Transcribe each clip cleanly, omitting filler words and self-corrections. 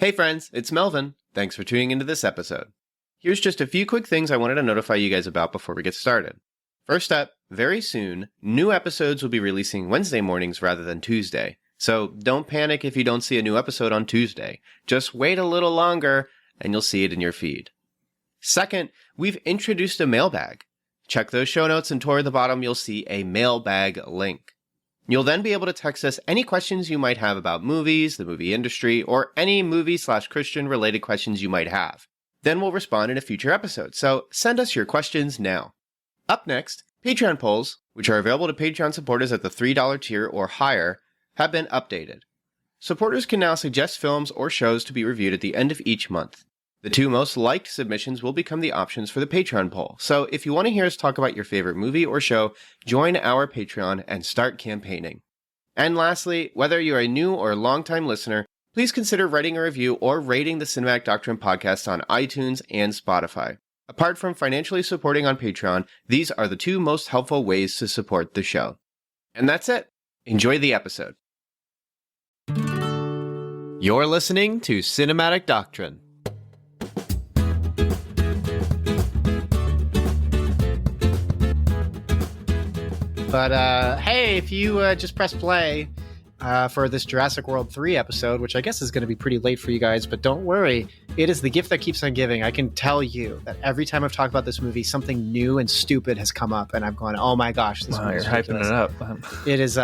Hey friends, it's Melvin. Thanks for tuning into this episode. Here's just a few quick things I wanted to notify you guys about before we get started. First up, very soon, new episodes will be releasing Wednesday mornings rather than Tuesday. So don't panic if you don't see a new episode on Tuesday. Just wait a little longer and you'll see it in your feed. Second, we've introduced a mailbag. Check those show notes and toward the bottom you'll see a mailbag link. You'll then be able to text us any questions you might have about movies, the movie industry, or any movie/Christian related questions you might have. Then we'll respond in a future episode, so send us your questions now. Up next, Patreon polls, which are available to Patreon supporters at the $3 tier or higher, have been updated. Supporters can now suggest films or shows to be reviewed at the end of each month. The two most liked submissions will become the options for the Patreon poll, so if you want to hear us talk about your favorite movie or show, join our Patreon and start campaigning. And lastly, whether you're a new or longtime listener, please consider writing a review or rating the Cinematic Doctrine podcast on iTunes and Spotify. Apart from financially supporting on Patreon, these are the two most helpful ways to support the show. And that's it. Enjoy the episode. You're listening to Cinematic Doctrine. But hey, if you just press play for this Jurassic World 3 episode, which I guess is going to be pretty late for you guys, but don't worry, it is the gift that keeps on giving. I can tell you that every time I've talked about this movie, something new and stupid has come up, and I'm going, "Oh my gosh, this movie is hyping it up." It is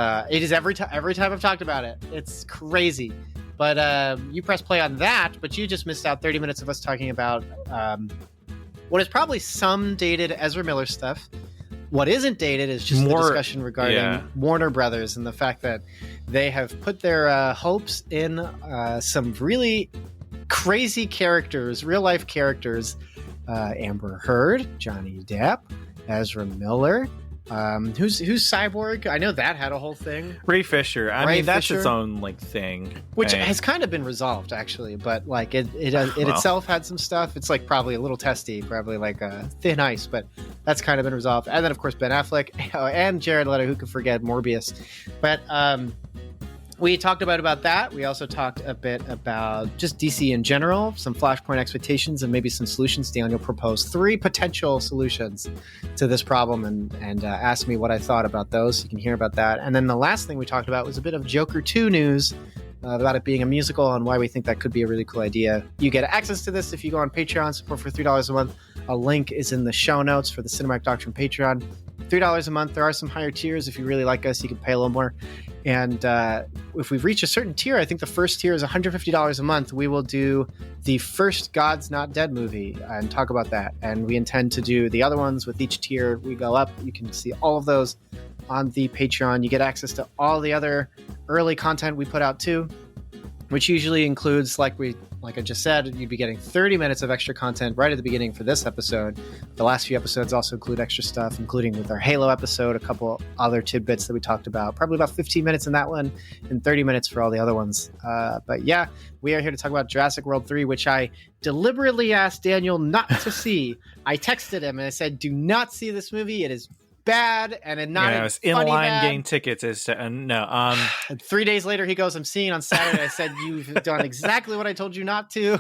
every time I've talked about it, it's crazy. But you press play on that, but you just missed out 30 minutes of us talking about what is probably some dated Ezra Miller stuff. What isn't dated is just the discussion regarding Warner Brothers and the fact that they have put their hopes in some really crazy characters, real-life characters. Amber Heard, Johnny Depp, Ezra Miller. Who's Cyborg? I know that had a whole thing. Ray Fisher. I mean, that's its own thing, which has kind of been resolved actually. But it itself had some stuff. It's probably a little testy, probably thin ice, but that's kind of been resolved. And then of course Ben Affleck and Jared Leto. Who could forget Morbius? But we talked about that. We also talked a bit about just DC in general, some Flashpoint expectations, and maybe some solutions. Daniel proposed 3 potential solutions to this problem and asked me what I thought about those. You can hear about that. And then the last thing we talked about was a bit of Joker 2 news about it being a musical and why we think that could be a really cool idea. You get access to this if you go on Patreon, support for $3 a month. A link is in the show notes for the Cinematic Doctrine Patreon. $3 a month. There are some higher tiers. If you really like us, you can pay a little more. And if we've reached a certain tier, I think the first tier is $150 a month. We will do the first God's Not Dead movie and talk about that. And we intend to do the other ones with each tier we go up. You can see all of those on the Patreon. You get access to all the other early content we put out too, which usually includes, like I just said, you'd be getting 30 minutes of extra content right at the beginning for this episode. The last few episodes also include extra stuff, including with our Halo episode, a couple other tidbits that we talked about, probably about 15 minutes in that one and 30 minutes for all the other ones. But yeah, we are here to talk about Jurassic World 3, which I deliberately asked Daniel not to see. I texted him and I said, do not see this movie. It is bad and not I was in line getting tickets as to no 3 days later he goes, I'm seeing on Saturday. I said, you've done exactly what I told you not to.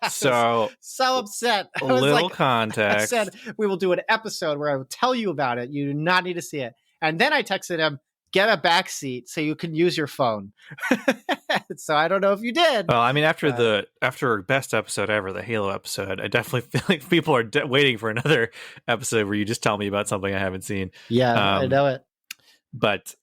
so upset. A little context. I said we will do an episode where I will tell you about it. You do not need to see it. And then I texted him, get a back seat so you can use your phone. So I don't know if you did. Well, I mean, after best episode ever, the Halo episode, I definitely feel like people are waiting for another episode where you just tell me about something I haven't seen. Yeah, I know it. But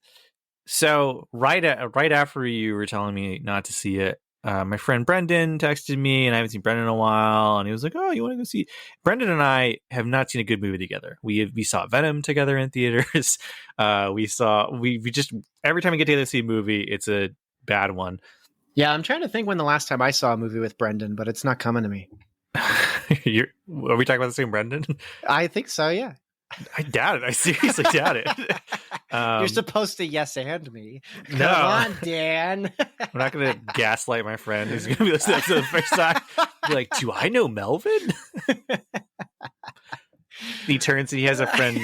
so right after you were telling me not to see it, my friend Brendan texted me, and I haven't seen Brendan in a while, and he was like, "Oh, you want to go see?" Brendan and I have not seen a good movie together. We saw Venom together in theaters. We just every time we get together to see a movie, it's a bad one. Yeah, I'm trying to think when the last time I saw a movie with Brendan, but it's not coming to me. Are we talking about the same Brendan? I think so, yeah. I doubt it. I seriously doubt it. You're supposed to yes and me. No. Come on, Dan. I'm not going to gaslight my friend who's going to be listening to the first time. Be like, do I know Melvin? He turns and he has a friend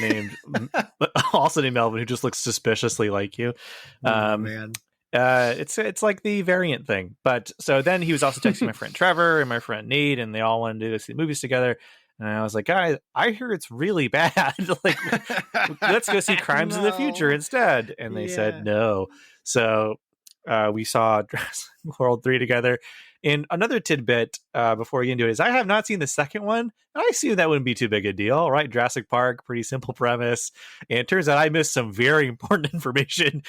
also named Melvin who just looks suspiciously like you. Man. It's like the variant thing. But so then he was also texting my friend Trevor and my friend Nate, and they all wanted to see movies together. And I was like, guys, I hear it's really bad. Like, let's go see Crimes of the Future instead. And they said no. So we saw Jurassic World 3 together. And another tidbit before we get into it is I have not seen the second one. I assume that wouldn't be too big a deal, right? Jurassic Park, pretty simple premise. And it turns out I missed some very important information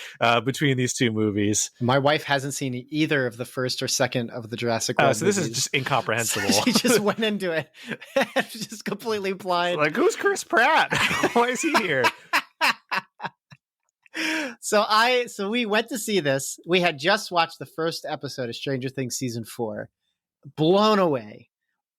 between these two movies. My wife hasn't seen either of the first or second of the Jurassic World so this movies. is just incomprehensible. She just went into it just completely blind. Like, who's Chris Pratt? Why is he here? So we went to see this. We had just watched the first episode of Stranger Things season 4. Blown away.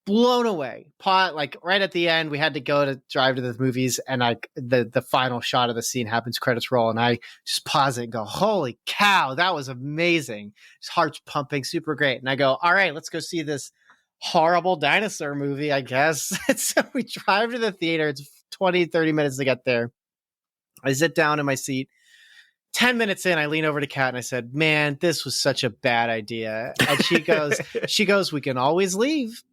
Like right at the end, we had to go to drive to the movies, and the final shot of the scene happens, credits roll, and I just pause it and go, "Holy cow, that was amazing!" His heart's pumping, super great. And I go, "All right, let's go see this horrible dinosaur movie, I guess." So we drive to the theater. It's 20-30 minutes to get there. I sit down in my seat. 10 minutes in, I lean over to Kat and I said, "Man, this was such a bad idea." And she goes, "We can always leave."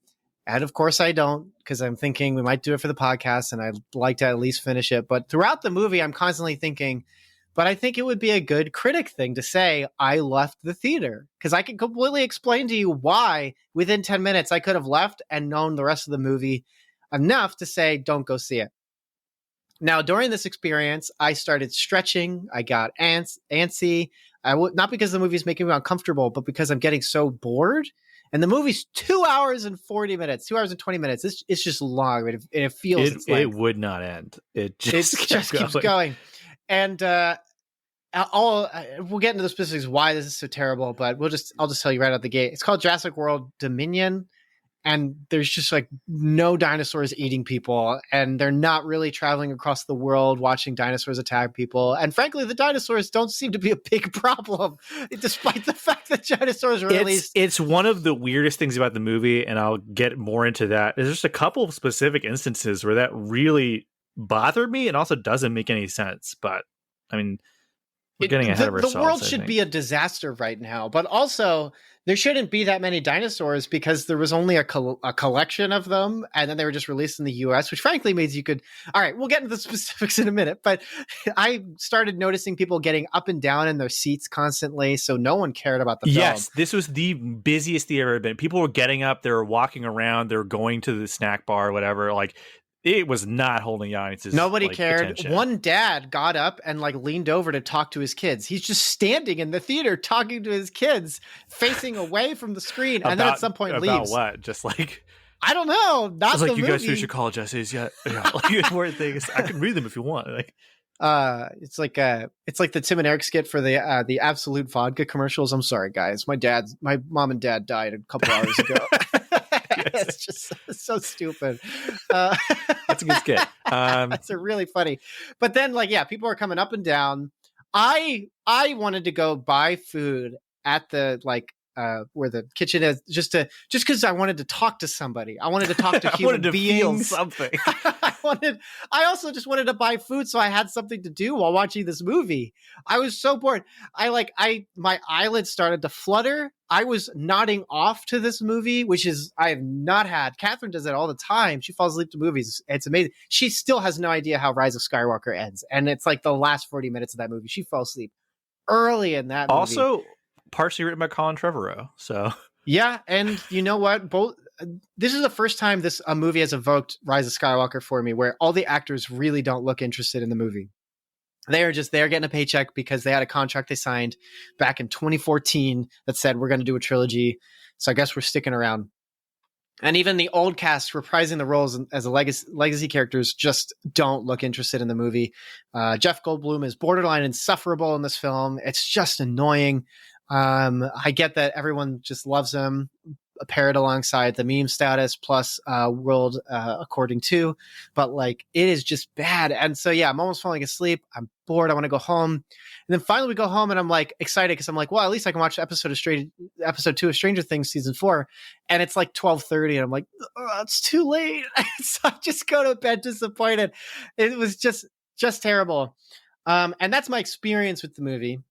And of course I don't, because I'm thinking we might do it for the podcast and I'd like to at least finish it. But throughout the movie, I'm constantly thinking, but I think it would be a good critic thing to say, I left the theater, because I can completely explain to you why within 10 minutes I could have left and known the rest of the movie enough to say, don't go see it. Now, during this experience, I started stretching. I got antsy. Not because the movie's making me uncomfortable, but because I'm getting so bored. And the movie's 2 hours and 40 minutes, 2 hours and 20 minets. It's just long. It feels it would not end. It just keeps going. And we'll get into the specifics why this is so terrible, but I'll just tell you right out the gate. It's called Jurassic World Dominion. And there's just like no dinosaurs eating people, and they're not really traveling across the world watching dinosaurs attack people. And frankly, the dinosaurs don't seem to be a big problem, despite the fact that dinosaurs are released. It's one of the weirdest things about the movie, and I'll get more into that. There's just a couple of specific instances where that really bothered me and also doesn't make any sense. But I mean, we're getting ahead of ourselves. The world should be a disaster right now, but also there shouldn't be that many dinosaurs because there was only a collection of them, and then they were just released in the US, which frankly means you could. All right, we'll get into the specifics in a minute, but I started noticing people getting up and down in their seats constantly, so no one cared about the film. Yes, this was the busiest theater ever been. People were getting up, they were walking around, they were going to the snack bar or whatever. Like, it was not holding the audience's Nobody cared. attention. One dad got up and leaned over to talk to his kids. He's just standing in the theater talking to his kids, facing away from the screen, and then at some point leaves. About what? Just like, I don't know. Not the movie. You guys finish your college essays yet? Yeah, important things. I can read them if you want. Like, it's like the Tim and Eric skit for the Absolute Vodka commercials. I'm sorry, guys. My mom and dad died a couple hours ago. It's just so stupid. That's a good skit. It's a really funny. But then, people are coming up and down. I wanted to go buy food at the where the kitchen is, just because I wanted to talk to somebody. I wanted to talk to human beings. Feel something. I also just wanted to buy food so I had something to do while watching this movie. I was so bored. My eyelids started to flutter. I was nodding off to this movie, which is I have not had. Kathryn does it all the time. She falls asleep to movies. It's amazing. She still has no idea how Rise of Skywalker ends, and it's like the last 40 minutes of that movie. She fell asleep early in that movie. Also, partially written by Colin Trevorrow. So yeah, and you know what? This is the first time a movie has evoked Rise of Skywalker for me, where all the actors really don't look interested in the movie. They're getting a paycheck because they had a contract they signed back in 2014 that said we're going to do a trilogy. So I guess we're sticking around. And even the old cast reprising the roles as a legacy characters just don't look interested in the movie. Jeff Goldblum is borderline insufferable in this film. It's just annoying. I get that everyone just loves him, paired alongside the meme status plus world according to, but it is just bad. And so yeah, I'm almost falling asleep. I'm bored. I want to go home. And then finally we go home and I'm excited because I'm well, at least I can watch episode 2 of Stranger Things season 4. And it's 12:30 and I'm it's too late. So I just go to bed disappointed. It was just terrible. And that's my experience with the movie.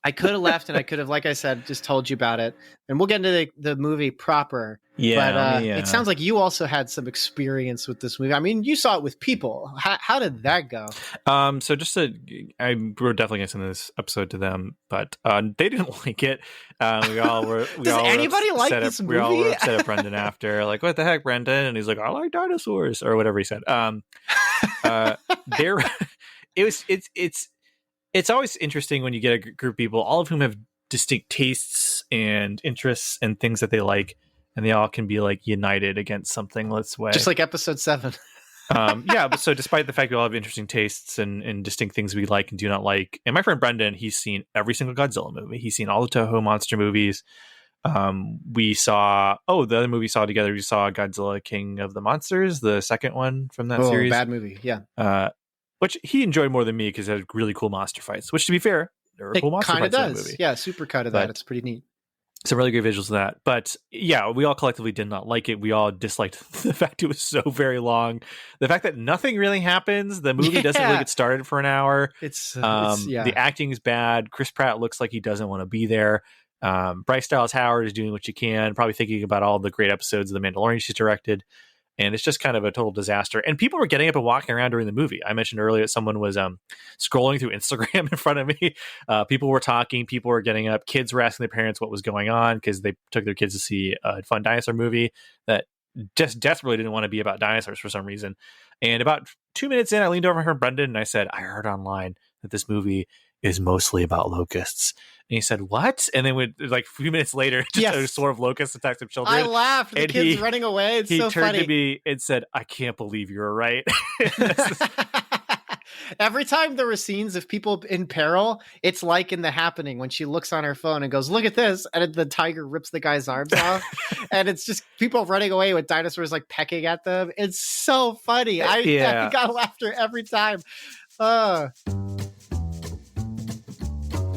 I could have left, and I could have, like I said, just told you about it. And we'll get into the movie proper. Yeah, but it sounds like you also had some experience with this movie. I mean, you saw it with people. How did that go? So we're definitely going to send this episode to them, but they didn't like it. We all were. Does anybody like this movie? We all were upset at Brendan after, like, what the heck, Brendan? And he's like, I like dinosaurs, or whatever he said. It's always interesting when you get a group of people, all of whom have distinct tastes and interests and things that they like, and they all can be like united against something. Let's way, just like episode 7. Yeah, but so despite the fact we all have interesting tastes and distinct things we like and do not like, and my friend Brendan, he's seen every single Godzilla movie. He's seen all the Toho monster movies. We saw the other movie we saw together. We saw Godzilla King of the Monsters, the second one from that series. Bad movie, yeah. Which he enjoyed more than me because it had really cool monster fights. Which, to be fair, there were cool monster fights in that movie. Yeah, super cut of that. It's pretty neat. Some really good visuals of that. But yeah, we all collectively did not like it. We all disliked the fact it was so very long. The fact that nothing really happens. The movie doesn't really get started for an hour. The acting is bad. Chris Pratt looks like he doesn't want to be there. Bryce Dallas Howard is doing what she can, probably thinking about all the great episodes of The Mandalorian she's directed. And it's just kind of a total disaster. And people were getting up and walking around during the movie. I mentioned earlier that someone was scrolling through Instagram in front of me. People were talking. People were getting up. Kids were asking their parents what was going on because they took their kids to see a fun dinosaur movie that just desperately didn't want to be about dinosaurs for some reason. And about 2 minutes in, I leaned over to Brendan and I said, I heard online that this movie is mostly about locusts. And he said, what? And then like a few minutes later, just a sort of locust attacks some children. I laughed. The kid's running away. It's so funny. He turned to me and said, I can't believe you're right. Every time there were scenes of people in peril, it's like in The Happening when she looks on her phone and goes, look at this. And the tiger rips the guy's arms off. And it's just people running away with dinosaurs like pecking at them. It's so funny. I got laughter every time.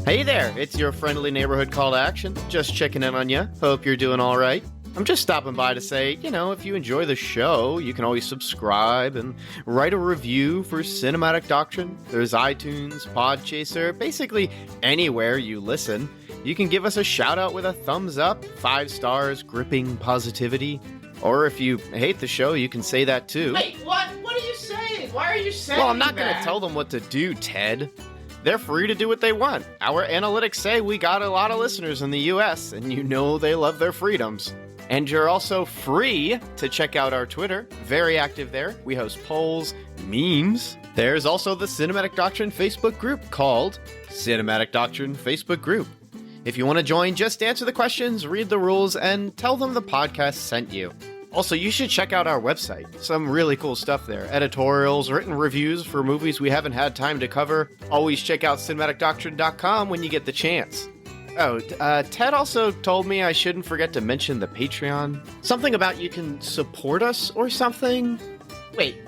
Hey there, it's your friendly neighborhood call to action. Just checking in on you. Hope you're doing all right. I'm just stopping by to say, if you enjoy the show, you can always subscribe and write a review for Cinematic Doctrine. There's iTunes, Podchaser, basically anywhere you listen. You can give us a shout out with a thumbs up, 5 stars, gripping positivity. Or if you hate the show, you can say that too. Wait, what? What are you saying? Why are you saying that? Well, I'm not going to tell them what to do, Ted. They're free to do what they want. Our analytics say we got a lot of listeners in the US, and they love their freedoms. And you're also free to check out our Twitter. Very active there. We host polls, memes. There's also the Cinematic Doctrine Facebook group called Cinematic Doctrine Facebook Group. If you want to join, just answer the questions, read the rules, and tell them the podcast sent you. Also, you should check out our website. Some really cool stuff there. Editorials, written reviews for movies we haven't had time to cover. Always check out cinematicdoctrine.com when you get the chance. Oh, Ted also told me I shouldn't forget to mention the Patreon. Something about you can support us or something? Wait,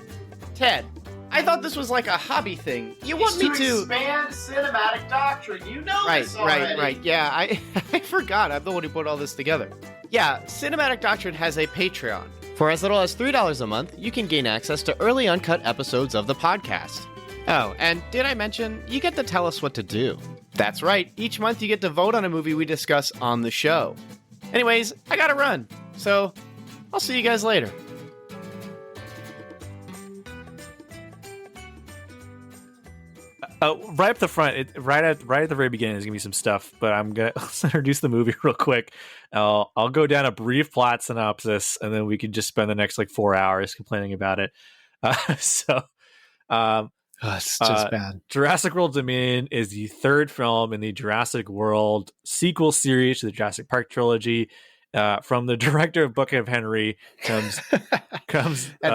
Ted, I thought this was like a hobby thing. You want me to expand Cinematic Doctrine? You know this already. Right. Yeah, I forgot. I'm the one who put all this together. Yeah, Cinematic Doctrine has a Patreon. For as little as $3 a month, you can gain access to early uncut episodes of the podcast. Oh, and did I mention, you get to tell us what to do. That's right, each month you get to vote on a movie we discuss on the show. Anyways, I gotta run, so I'll see you guys later. Right up the front, right at the very beginning, there's gonna be some stuff, but I'm gonna introduce the movie real quick. I'll go down a brief plot synopsis, and then we can just spend the next 4 hours complaining about it. It's just bad. Jurassic World Dominion is the third film in the Jurassic World sequel series to the Jurassic Park trilogy. From the director of Book of Henry comes and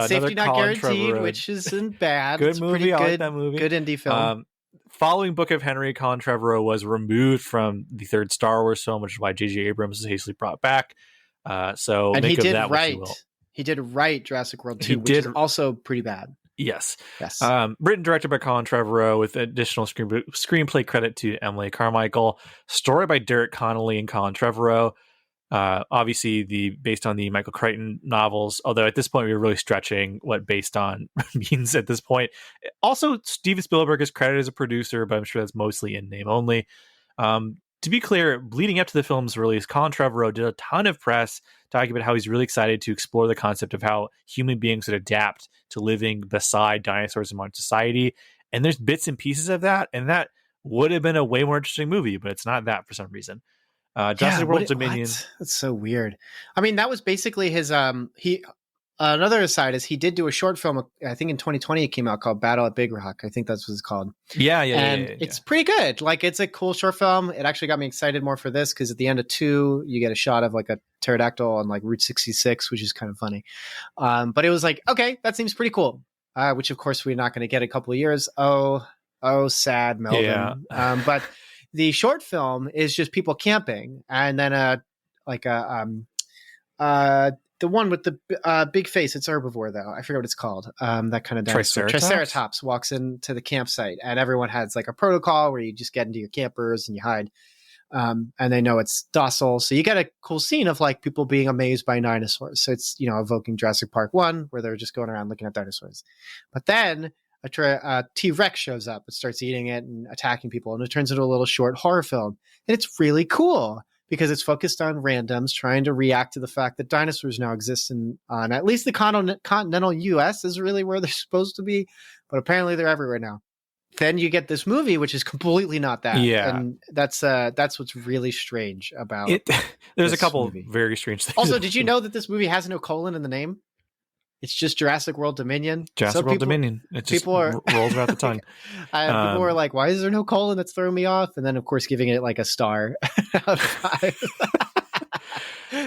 Safety Not Guaranteed, which isn't bad. Good it's movie. Pretty I good, like that movie. Good indie film. Following Book of Henry, Colin Trevorrow was removed from the third Star Wars film, which is why J.J. Abrams was hastily brought back. So and make he of did that write. What you will. He did write Jurassic World 2, which is also pretty bad. Yes. Written and directed by Colin Trevorrow with additional screenplay credit to Emily Carmichael. Story by Derek Connolly and Colin Trevorrow. Obviously based on the Michael Crichton novels, although at this point we were really stretching what based on means at this point. Also, Steven Spielberg is credited as a producer, but I'm sure that's mostly in name only. To be clear, leading up to the film's release, Colin Trevorrow did a ton of press talking about how he's really excited to explore the concept of how human beings would adapt to living beside dinosaurs in modern society. And there's bits and pieces of that, and that would have been a way more interesting movie, but it's not that for some reason. Jurassic World Dominion. That's so weird. I mean, that was basically his. Another aside is he did do a short film. I think in 2020 it came out called Battle at Big Rock. I think that's what it's called. Yeah. It's pretty good. Like, it's a cool short film. It actually got me excited more for this because at the end of 2, you get a shot of like a pterodactyl on like Route 66, which is kind of funny. But it was like, okay, that seems pretty cool. Which of course we're not going to get a couple of years. Oh, sad Melvin. Yeah. But the short film is just people camping, and then the one with the big face. It's herbivore though. I forget what it's called. That kind of dinosaur. Triceratops walks into the campsite, and everyone has like a protocol where you just get into your campers and you hide. And they know it's docile. So you get a cool scene of like people being amazed by dinosaurs. So it's, evoking Jurassic Park 1 where they're just going around looking at dinosaurs. But then a T-Rex shows up and starts eating it and attacking people. And it turns into a little short horror film. And it's really cool because it's focused on randoms trying to react to the fact that dinosaurs now exist on at least the continental US is really where they're supposed to be. But apparently they're everywhere now. Then you get this movie, which is completely not that. Yeah. And that's what's really strange about it. There's a couple of very strange things. Also, did you know that this movie has no colon in the name? It's just Jurassic World Dominion. Jurassic World Dominion. It just rolls around the tongue. People were like, why is there no colon? That's throwing me off. And then, of course, giving it like a star out of 5.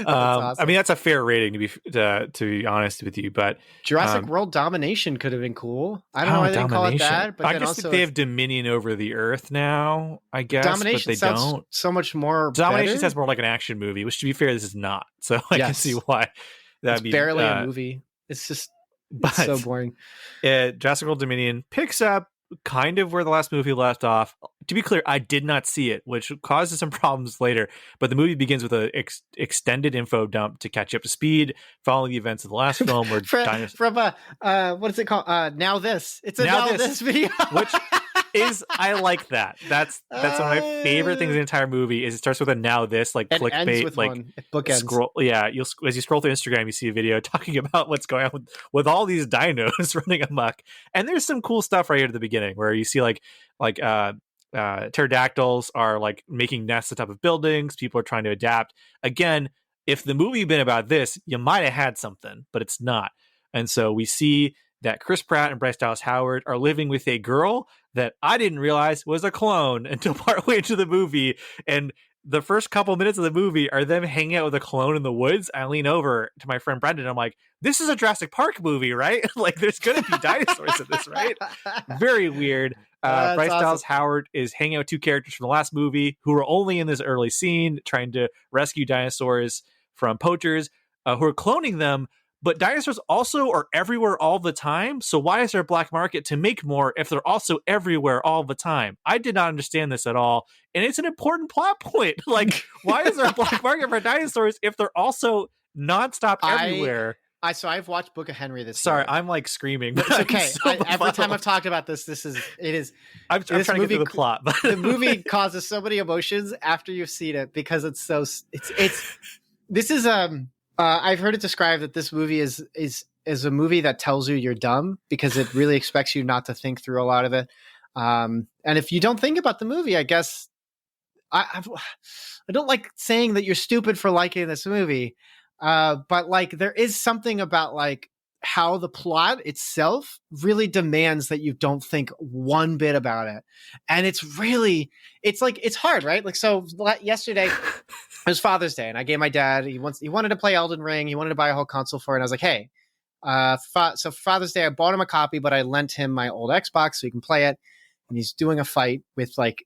Awesome. I mean, that's a fair rating to be honest with you, but Jurassic World Domination could have been cool. I don't know why they didn't call it that, but I just think they have dominion over the Earth now. I guess Domination, but they don't. So much more. Domination better. Sounds more like an action movie, which, to be fair, this is not. So I can see why that'd be barely a movie. It's just so boring. Jurassic World Dominion picks up kind of where the last movie left off. To be clear, I did not see it, which causes some problems later. But the movie begins with an extended info dump to catch you up to speed, following the events of the last film. Where from what is it called? Now This. It's a Now This video, which is I like that. That's one of my favorite things in the entire movie. Is it starts with a Now This, like clickbait, like scroll. Yeah, as you scroll through Instagram, you see a video talking about what's going on with all these dinos running amok. And there's some cool stuff right here at the beginning where you see like pterodactyls are like making nests on top of buildings. People are trying to adapt. Again, if the movie had been about this, you might have had something, but it's not. And so we see that Chris Pratt and Bryce Dallas Howard are living with a girl that I didn't realize was a clone until partway into the movie. And the first couple minutes of the movie are them hanging out with a clone in the woods. I lean over to my friend Brendan. I'm like, this is a Jurassic Park movie, right? Like, there's going to be dinosaurs in this, right? Very weird. Bryce Dallas Howard is hanging out with 2 characters from the last movie who are only in this early scene trying to rescue dinosaurs from poachers who are cloning them. But dinosaurs also are everywhere all the time. So why is there a black market to make more if they're also everywhere all the time? I did not understand this at all. And it's an important plot point. Like, why is there a black market for dinosaurs if they're also nonstop everywhere? So I've watched Book of Henry this Sorry, year. I'm like screaming. It's okay. Every time I've talked about this, I'm trying to get through the plot. But the movie causes so many emotions after you've seen it because it's so this is I've heard it described that this movie is a movie that tells you you're dumb because it really expects you not to think through a lot of it. And if you don't think about the movie, I guess I don't like saying that you're stupid for liking this movie. But like there is something about like how the plot itself really demands that you don't think one bit about it. And it's hard, right? Like, so yesterday it was Father's Day and I gave my dad, he wanted to play Elden Ring. He wanted to buy a whole console for it. And I was like, hey, so for Father's Day, I bought him a copy, but I lent him my old Xbox so he can play it. And he's doing a fight with like,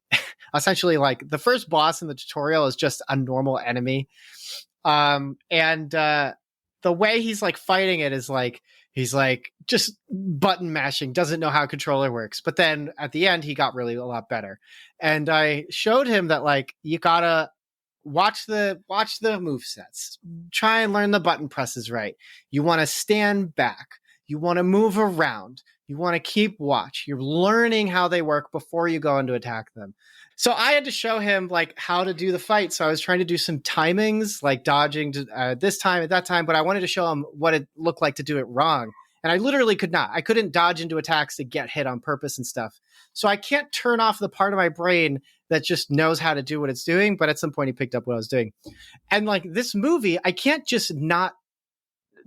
essentially like the first boss in the tutorial is just a normal enemy. The way he's like fighting it is like, he's like just button mashing, doesn't know how a controller works. But then at the end, he got really a lot better. And I showed him that like, you gotta watch the move sets, try and learn the button presses right. You want to stand back. You want to move around. You want to keep watch. You're learning how they work before you go in to attack them. So I had to show him like how to do the fight. So I was trying to do some timings, like dodging this time at that time, but I wanted to show him what it looked like to do it wrong. And I literally could not. I couldn't dodge into attacks to get hit on purpose and stuff. So I can't turn off the part of my brain that just knows how to do what it's doing. But at some point he picked up what I was doing. And like this movie, I can't just not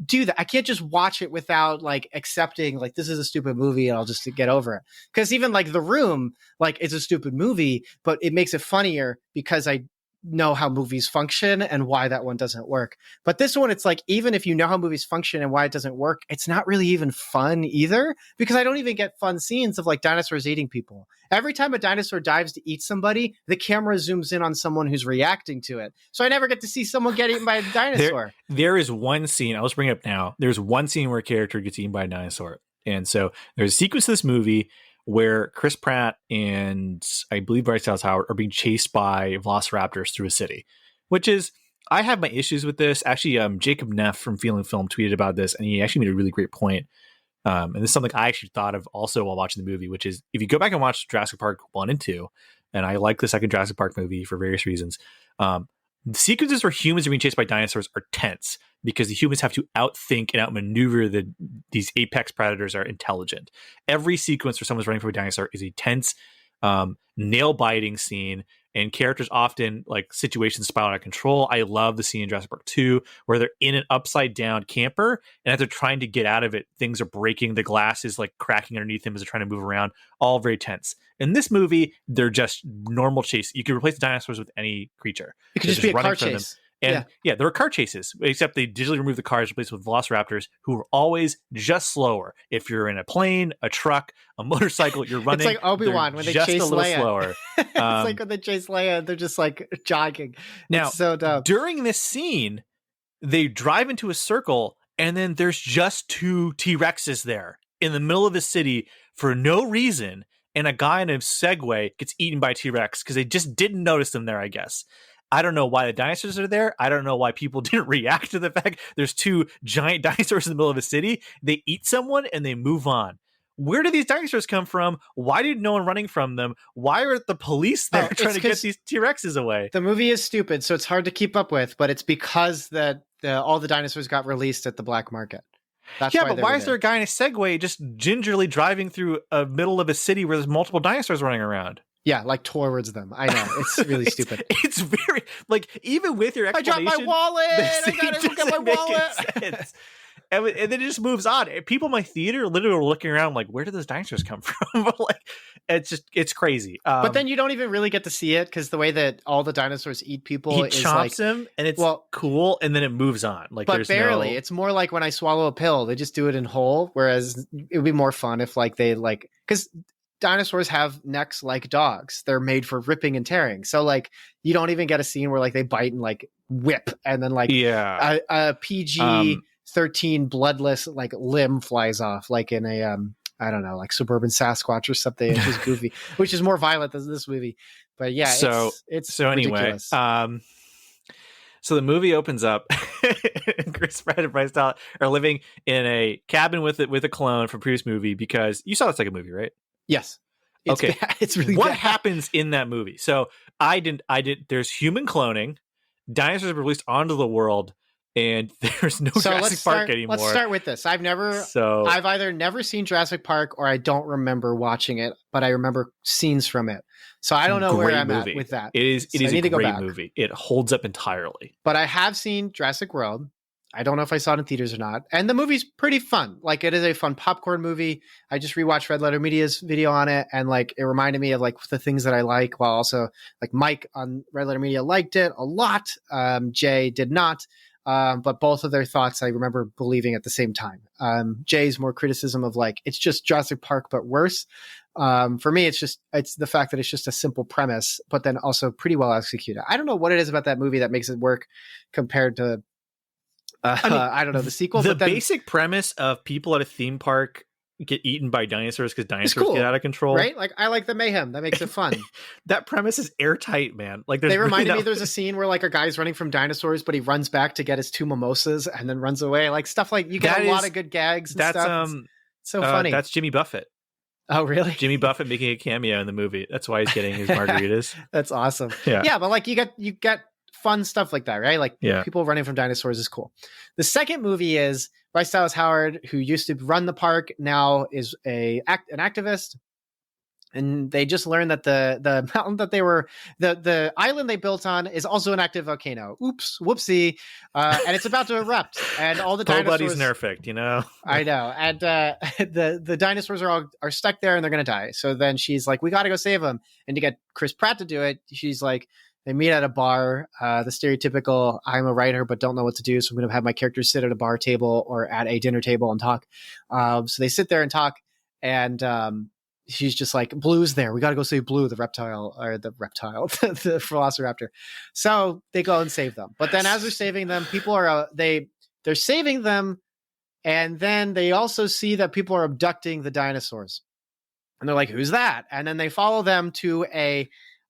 do that. I can't just watch it without like accepting like this is a stupid movie and I'll just get over it. Because even like The Room, like it's a stupid movie, but it makes it funnier because I know how movies function and why that one doesn't work. But this one, it's like, even if you know how movies function and why it doesn't work, it's not really even fun either, because I don't even get fun scenes of like dinosaurs eating people. Every time a dinosaur dives to eat somebody, the camera zooms in on someone who's reacting to it. So I never get to see someone get eaten by a dinosaur. There is one scene, I'll just bring it up now. There's one scene where a character gets eaten by a dinosaur. And so there's a sequence of this movie where Chris Pratt and I believe Bryce Dallas Howard are being chased by velociraptors through a city, which is, I have my issues with this. Actually, Jacob Neff from Feeling Film tweeted about this, and he actually made a really great point. And this is something I actually thought of also while watching the movie, which is if you go back and watch Jurassic Park 1 and 2, and I like the second Jurassic Park movie for various reasons, the sequences where humans are being chased by dinosaurs are tense because the humans have to outthink and outmaneuver these apex predators are intelligent. Every sequence where someone's running from a dinosaur is a tense, nail-biting scene, and characters often, like, situations spiral out of control. I love the scene in Jurassic Park 2 where they're in an upside-down camper, and as they're trying to get out of it, things are breaking. The glass is, like, cracking underneath them as they're trying to move around. All very tense. In this movie, they're just normal chase. You can replace the dinosaurs with any creature. It could just be a car chase. And yeah, there were car chases, except they digitally removed the cars, replaced with velociraptors, who are always just slower. If you're in a plane, a truck, a motorcycle, you're running. It's like Obi-Wan when they just chase a little Leia. slower. It's like when they chase Leia, they're just like jogging. Now, it's so dumb. During this scene, they drive into a circle, and then there's just two T-Rexes there in the middle of the city for no reason, and a guy in a Segway gets eaten by a T-Rex because they just didn't notice them there, I guess. I don't know why the dinosaurs are there. I don't know why people didn't react to the fact there's two giant dinosaurs in the middle of a city. They eat someone and they move on. Where did these dinosaurs come from? Why did no one running from them? Why are the police there trying to get these T-Rexes away? The movie is stupid, so it's hard to keep up with, but it's because that all the dinosaurs got released at the black market. That's but why is there a guy in a Segway just gingerly driving through a middle of a city where there's multiple dinosaurs running around? Yeah, like towards them. I know. It's really stupid. It's very, like, even with your explanation. I dropped my wallet! I gotta go get my wallet! And then it just moves on. People in my theater literally were looking around like, where did those dinosaurs come from? Like, it's crazy. But then you don't even really get to see it because the way that all the dinosaurs eat people is chops them, and it's cool, and then it moves on. Like, but barely. It's more like when I swallow a pill, they just do it in whole. Whereas it would be more fun if like they like, because dinosaurs have necks like dogs. They're made for ripping and tearing. So like you don't even get a scene where like they bite and like whip and then like a PG-13 bloodless like limb flies off like in a I don't know, like Suburban Sasquatch or something. It's just goofy, which is more violent than this movie. But yeah, it's ridiculous. So the movie opens up. Chris Pratt and Bryce Dallas are living in a cabin with a clone from a previous movie because you saw the second movie, right? Yes. It's okay. Bad. It's really what bad. happens in that movie? So I did. There's human cloning. Dinosaurs are released onto the world, and there's no Jurassic Park anymore. Let's start with this. I've either never seen Jurassic Park or I don't remember watching it, but I remember scenes from it. So I don't know where I'm at with that. It is a great movie. It holds up entirely. But I have seen Jurassic World. I don't know if I saw it in theaters or not. And the movie's pretty fun. Like, it is a fun popcorn movie. I just rewatched Red Letter Media's video on it, and like it reminded me of like the things that I like, while also like Mike on Red Letter Media liked it a lot. Jay did not. But both of their thoughts I remember believing at the same time. Jay's more criticism of like, it's just Jurassic Park, but worse. For me, it's the fact that it's just a simple premise, but then also pretty well executed. I don't know what it is about that movie that makes it work compared to, I don't know, the sequel. The basic premise of people at a theme park get eaten by dinosaurs because dinosaurs get out of control, right? Like, I like the mayhem that makes it fun. That premise is airtight, man. Like, they reminded me there's a scene where like a guy's running from dinosaurs, but he runs back to get his 2 mimosas and then runs away. Like stuff like you get a lot of good gags and stuff. It's so funny. That's Jimmy Buffett. Oh, really? Jimmy Buffett making a cameo in the movie. That's why he's getting his margaritas. That's awesome. Yeah. Yeah, but like you get fun stuff like that, right? Like people running from dinosaurs is cool. The second movie is Bryce Dallas Howard, who used to run the park, now is an activist. And they just learned that the mountain that they were the island they built on is also an active volcano. Oops, whoopsie, and it's about to erupt. And all the Nobody's dinosaurs. nerfect, you know. I know, and the dinosaurs are stuck there and they're gonna die. So then she's like, "We got to go save them." And to get Chris Pratt to do it, she's like, they meet at a bar. The stereotypical, I'm a writer but don't know what to do, so I'm gonna have my characters sit at a bar table or at a dinner table and talk. So they sit there and talk, and she's just like, Blue's there. We got to go save Blue, the velociraptor. So they go and save them. But then as they're saving them, people are, they're saving them. And then they also see that people are abducting the dinosaurs. And they're like, who's that? And then they follow them to a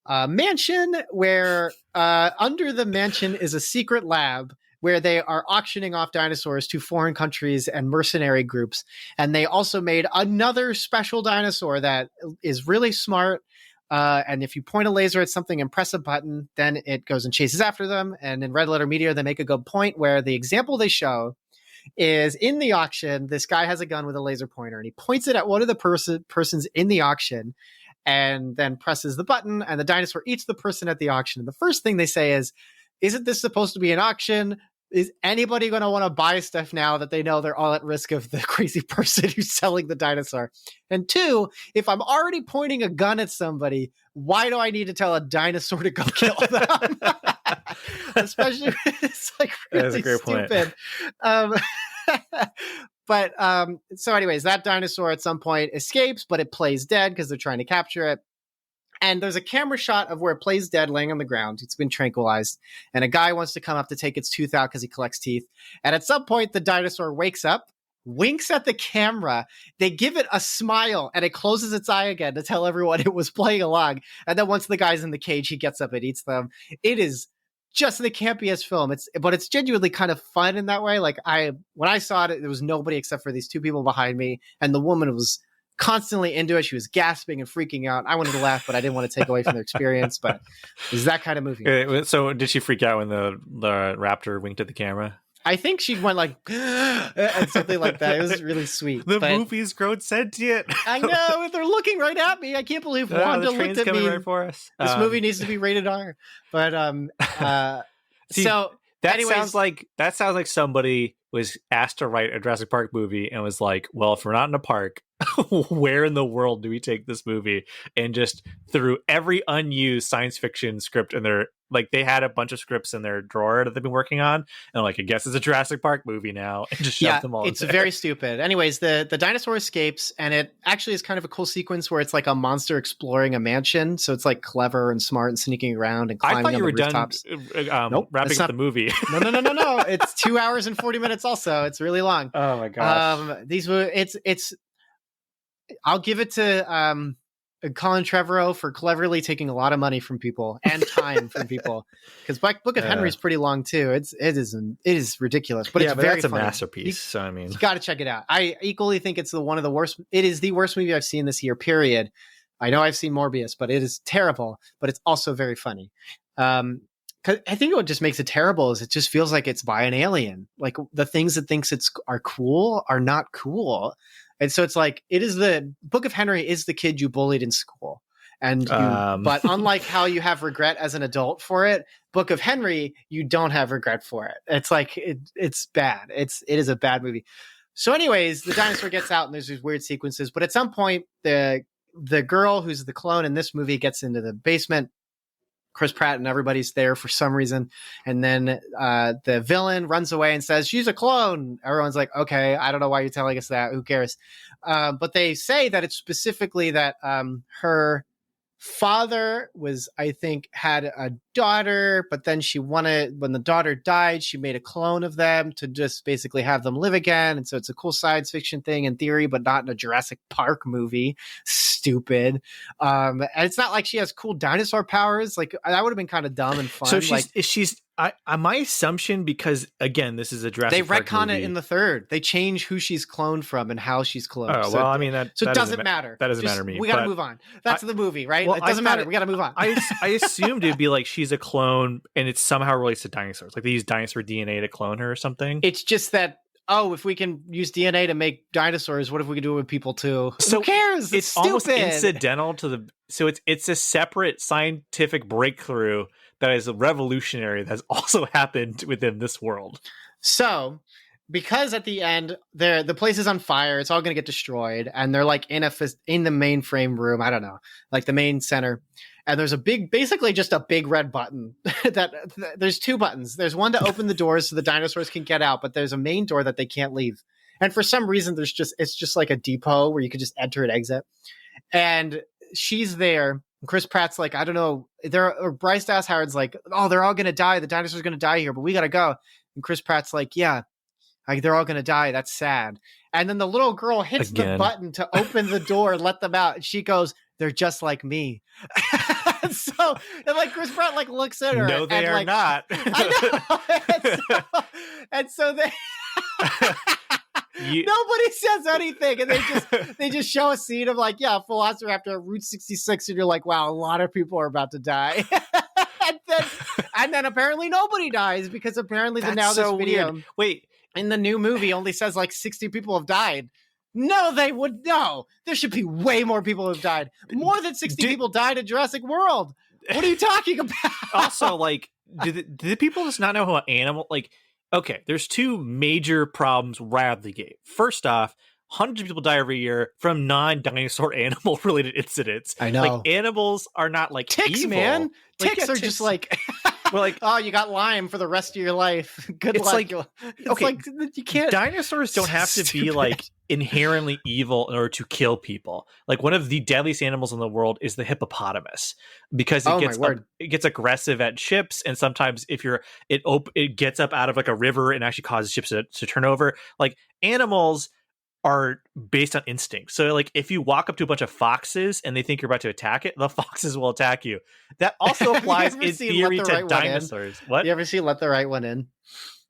mansion where under the mansion is a secret lab where they are auctioning off dinosaurs to foreign countries and mercenary groups. And they also made another special dinosaur that is really smart. And if you point a laser at something and press a button, then it goes and chases after them. And in Red Letter Media, they make a good point where the example they show is in the auction, this guy has a gun with a laser pointer and he points it at one of the persons in the auction and then presses the button and the dinosaur eats the person at the auction. And the first thing they say is, isn't this supposed to be an auction? Is anybody going to want to buy stuff now that they know they're all at risk of the crazy person who's selling the dinosaur? And two, if I'm already pointing a gun at somebody, why do I need to tell a dinosaur to go kill them? Especially when it's like really stupid. So anyways, that dinosaur at some point escapes, but it plays dead because they're trying to capture it. And there's a camera shot of where it plays dead laying on the ground. It's been tranquilized. And a guy wants to come up to take its tooth out because he collects teeth. And at some point, the dinosaur wakes up, winks at the camera. They give it a smile and it closes its eye again to tell everyone it was playing along. And then once the guy's in the cage, he gets up and eats them. It is just the campiest film. But it's genuinely kind of fun in that way. Like when I saw it, there was nobody except for these two people behind me. And the woman was constantly into it. She was gasping and freaking out. I wanted to laugh, but I didn't want to take away from their experience. But it was that kind of movie. So did she freak out when the raptor winked at the camera? I think she went like and something like that. It was really sweet. The movie's grown sentient. I know. They're looking right at me. I can't believe Wanda looked at me. Right for us. This movie needs to be rated R. But see, so that anyways, sounds like somebody was asked to write a Jurassic Park movie and was like, well, if we're not in a park, where in the world do we take this movie? And just threw every unused science fiction script in their, like, they had a bunch of scripts in their drawer that they've been working on, and like, I guess it's a Jurassic Park movie now, and just shoved them all in there. Very stupid. Anyways, the dinosaur escapes, and it actually is kind of a cool sequence where it's like a monster exploring a mansion, so it's like clever and smart and sneaking around and climbing on the rooftops. Nope, wrapping up the movie. No. It's 2 hours and 40 minutes. Also, it's really long. Oh my gosh. I'll give it to Colin Trevorrow for cleverly taking a lot of money from people and time from people, because Book of Henry is pretty long too. It is ridiculous, but it's very funny. A masterpiece. So I mean, you got to check it out. I equally think it's one of the worst. It is the worst movie I've seen this year. Period. I know I've seen Morbius, but it is terrible. But it's also very funny. Cause I think what just makes it terrible is it just feels like it's by an alien. Like the things it thinks are cool are not cool. And so it's like, the Book of Henry is the kid you bullied in school. But unlike how you have regret as an adult for it, Book of Henry, you don't have regret for it. It's like, it's bad. It is a bad movie. So anyways, the dinosaur gets out and there's these weird sequences, but at some point the girl who's the clone in this movie gets into the basement. Chris Pratt and everybody's there for some reason. And then the villain runs away and says, she's a clone. Everyone's like, okay, I don't know why you're telling us that. Who cares? But they say that it's specifically that her father had a daughter, but then when the daughter died, she made a clone of them to just basically have them live again. And so it's a cool science fiction thing in theory, but not in a Jurassic Park movie. Stupid. And it's not like she has cool dinosaur powers. Like that would have been kind of dumb and fun. So she's my assumption, because again, this is a Jurassic They Park retcon movie. it in the third. They change who she's cloned from and how she's cloned. Oh, well, I mean, that doesn't matter. That doesn't matter to me. We got to move on. That's the movie, right? Well, it doesn't matter. We got to move on. I assumed it'd be like she's a clone and it somehow relates to dinosaurs. Like they use dinosaur DNA to clone her or something. It's just that, if we can use DNA to make dinosaurs, what if we can do it with people too? So who cares? It's almost incidental to the. So it's a separate scientific breakthrough that is revolutionary that has also happened within this world. So, because at the end the place is on fire, it's all going to get destroyed, and they're like in the mainframe room. I don't know, like the main center. And there's basically just a big red button there's two buttons. There's one to open the doors so the dinosaurs can get out, but there's a main door that they can't leave. And for some reason, it's just like a depot where you could just enter and exit. And she's there. And Chris Pratt's like, I don't know. Bryce Dallas Howard's like, oh, they're all going to die. The dinosaurs are going to die here, but we got to go. And Chris Pratt's like, yeah, they're all going to die. That's sad. And then the little girl hits the button to open the door and let them out. And she goes, they're just like me. And like Chris Pratt like looks at her. No, they are like, not. I know. and so they nobody says anything, and they just show a scene of like, yeah, Velociraptor at Route 66, and you're like, wow, a lot of people are about to die. and then apparently nobody dies, because apparently this video weird. Wait, in the new movie only says like 60 people have died. No, they would no. There should be way more people who have died. More than 60 people died in Jurassic World. What are you talking about? Also, like, did the people just not know how an animal, like, okay, there's two major problems right out of the gate. First off, hundreds of people die every year from non-dinosaur animal related incidents. I know. Like, animals are not like ticks, evil. Man. Like, ticks are just like, we're like, oh, you got Lyme for the rest of your life. Good luck. Okay, like, you can't. Dinosaurs don't have to be like inherently evil in order to kill people. Like, one of the deadliest animals in the world is the hippopotamus, because it gets aggressive at ships, and sometimes if it gets up out of like a river and actually causes ships to turn over. Like, animals are based on instinct. So like if you walk up to a bunch of foxes and they think you're about to attack it, the foxes will attack you. That also applies in theory to dinosaurs. What? You ever see Let the Right One In?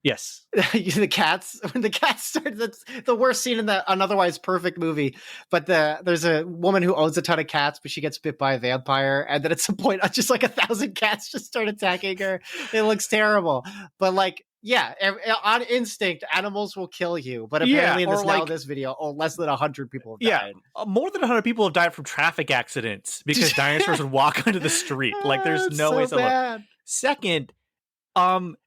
Yes. The cats, when the cats start, that's the worst scene in an otherwise perfect movie. But there's a woman who owns a ton of cats, but she gets bit by a vampire. And then at some point, just like 1,000 cats just start attacking her. It looks terrible. But like, yeah, on instinct, animals will kill you. But apparently in this video, less than 100 people have died. More than 100 people have died from traffic accidents because dinosaurs would walk onto the street. Like, there's no way to look. Second,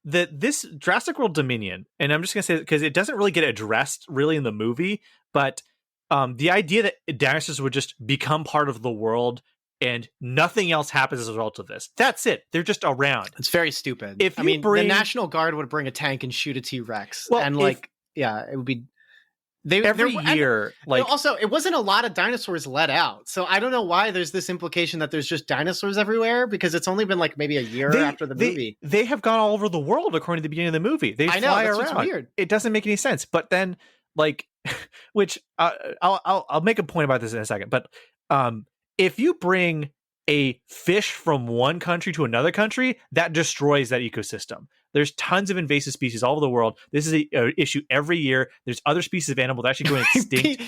this Jurassic World Dominion, and I'm just gonna say, because it doesn't really get addressed really in the movie, but the idea that dinosaurs would just become part of the world and nothing else happens as a result of this. That's it. They're just around. It's very stupid. The National Guard would bring a tank and shoot a T-Rex. Well, and it would be every year. Like, also, it wasn't a lot of dinosaurs let out, so I don't know why there's this implication that there's just dinosaurs everywhere, because it's only been like maybe a year after the movie. They have gone all over the world according to the beginning of the movie. They fly around. What's weird. It doesn't make any sense. But then, like, which I'll make a point about this in a second. But if you bring a fish from one country to another country, that destroys that ecosystem. There's tons of invasive species all over the world. This is an issue every year. There's other species of animals that actually go extinct.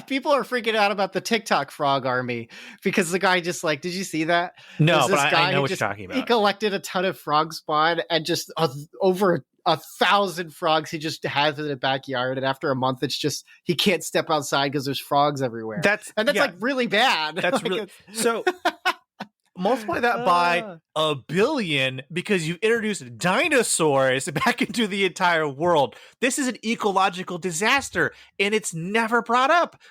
People are freaking out about the TikTok frog army, because the guy just like, did you see that? No, but I know what you're talking about. He collected a ton of frog spawn, and just over 1,000 frogs he just has in the backyard, and after a month it's just he can't step outside because there's frogs everywhere. That's like really bad. That's really so. Multiply that by 1 billion, because you've introduced dinosaurs back into the entire world. This is an ecological disaster, and it's never brought up.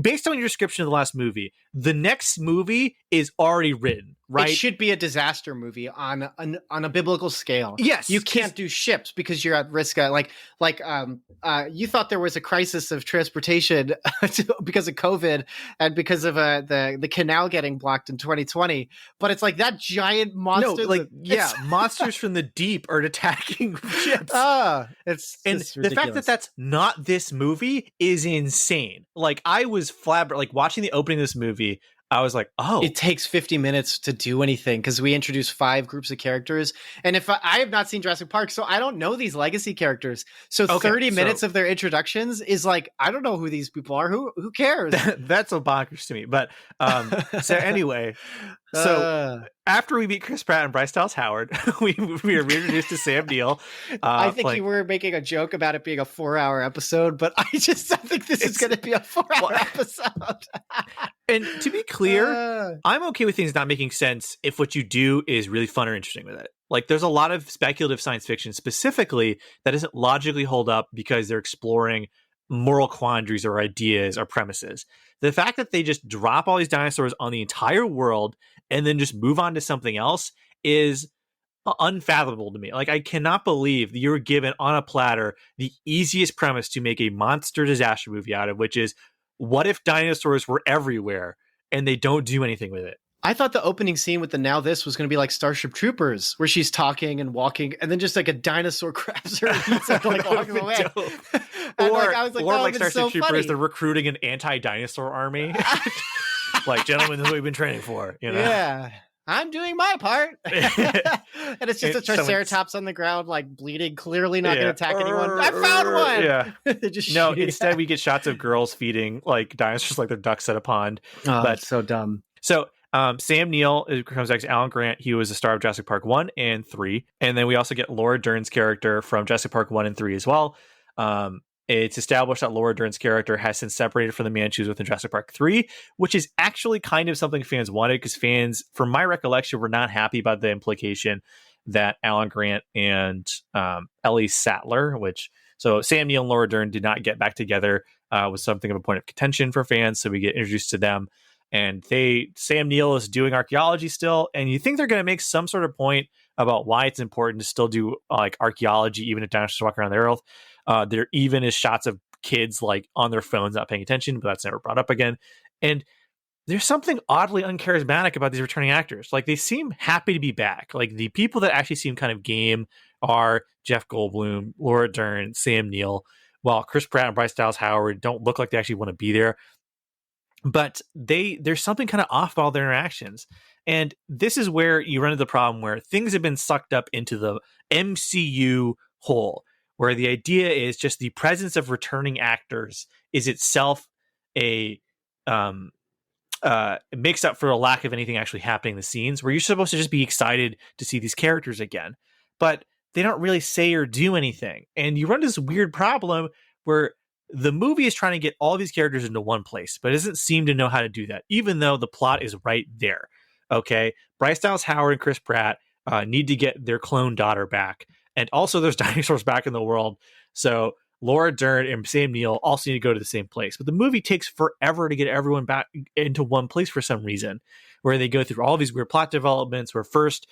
Based on your description of the last movie, the next movie is already written, right? It should be a disaster movie on a biblical scale. Yes, you can't do ships because you're at risk. You thought there was a crisis of transportation because of COVID and because of the canal getting blocked in 2020. But it's like that giant monster. Monsters from the deep are attacking ships. It's the fact that that's not this movie is insane. Like, I was flabbergasted. Like, watching the opening of this movie, I was like, oh, it takes 50 minutes to do anything because we introduce 5 groups of characters. And if I have not seen Jurassic Park, so I don't know these legacy characters. So 30 minutes of their introductions is like, I don't know who these people are. Who cares? That's so bonkers to me. But so anyway, so after we meet Chris Pratt and Bryce Dallas Howard, we are reintroduced to Sam Neill. I think you were making a joke about it being a 4-hour episode, but I just don't think this is going to be a 4-hour episode. And to be clear, I'm okay with things not making sense if what you do is really fun or interesting with it. Like, there's a lot of speculative science fiction specifically that doesn't logically hold up because they're exploring moral quandaries or ideas or premises. The fact that they just drop all these dinosaurs on the entire world and then just move on to something else is unfathomable to me. Like, I cannot believe that you were given on a platter the easiest premise to make a monster disaster movie out of, which is, what if dinosaurs were everywhere and they don't do anything with it? I thought the opening scene with the Now This was going to be like Starship Troopers, where she's talking and walking, and then just like a dinosaur grabs her and eats her, like walking away. Or like Starship Troopers, they're recruiting an anti-dinosaur army. Like, gentlemen, this is what we've been training for. You know? Yeah. I'm doing my part. And it's just a Triceratops on the ground, like bleeding, clearly not going to attack anyone. I found one. Yeah. Instead we get shots of girls feeding like dinosaurs like they're ducks at a pond. Oh, that's so dumb. So Sam Neill comes back to Alan Grant. He was the star of Jurassic Park 1 and 3. And then we also get Laura Dern's character from Jurassic Park 1 and 3 as well. It's established that Laura Dern's character has since separated from the man she was with in Jurassic Park 3, which is actually kind of something fans wanted, because fans, from my recollection, were not happy about the implication that Alan Grant and Ellie Sattler, so Sam Neill and Laura Dern did not get back together, was something of a point of contention for fans. So we get introduced to them, and Sam Neill is doing archaeology still, and you think they're going to make some sort of point about why it's important to still do like archaeology, even if dinosaurs walk around the earth. There even is shots of kids like on their phones not paying attention, but that's never brought up again. And there's something oddly uncharismatic about these returning actors. Like, they seem happy to be back. Like, the people that actually seem kind of game are Jeff Goldblum, Laura Dern, Sam Neill, while Chris Pratt and Bryce Dallas Howard don't look like they actually want to be there. But there's something kind of off about all their interactions. And this is where you run into the problem where things have been sucked up into the MCU hole, where the idea is just the presence of returning actors is itself a makes up for a lack of anything actually happening in the scenes, where you're supposed to just be excited to see these characters again, but they don't really say or do anything. And you run into this weird problem where the movie is trying to get all these characters into one place, but it doesn't seem to know how to do that, even though the plot is right there. Okay, Bryce Dallas Howard and Chris Pratt need to get their clone daughter back. And also there's dinosaurs back in the world. So Laura Dern and Sam Neill also need to go to the same place. But the movie takes forever to get everyone back into one place for some reason, where they go through all these weird plot developments where first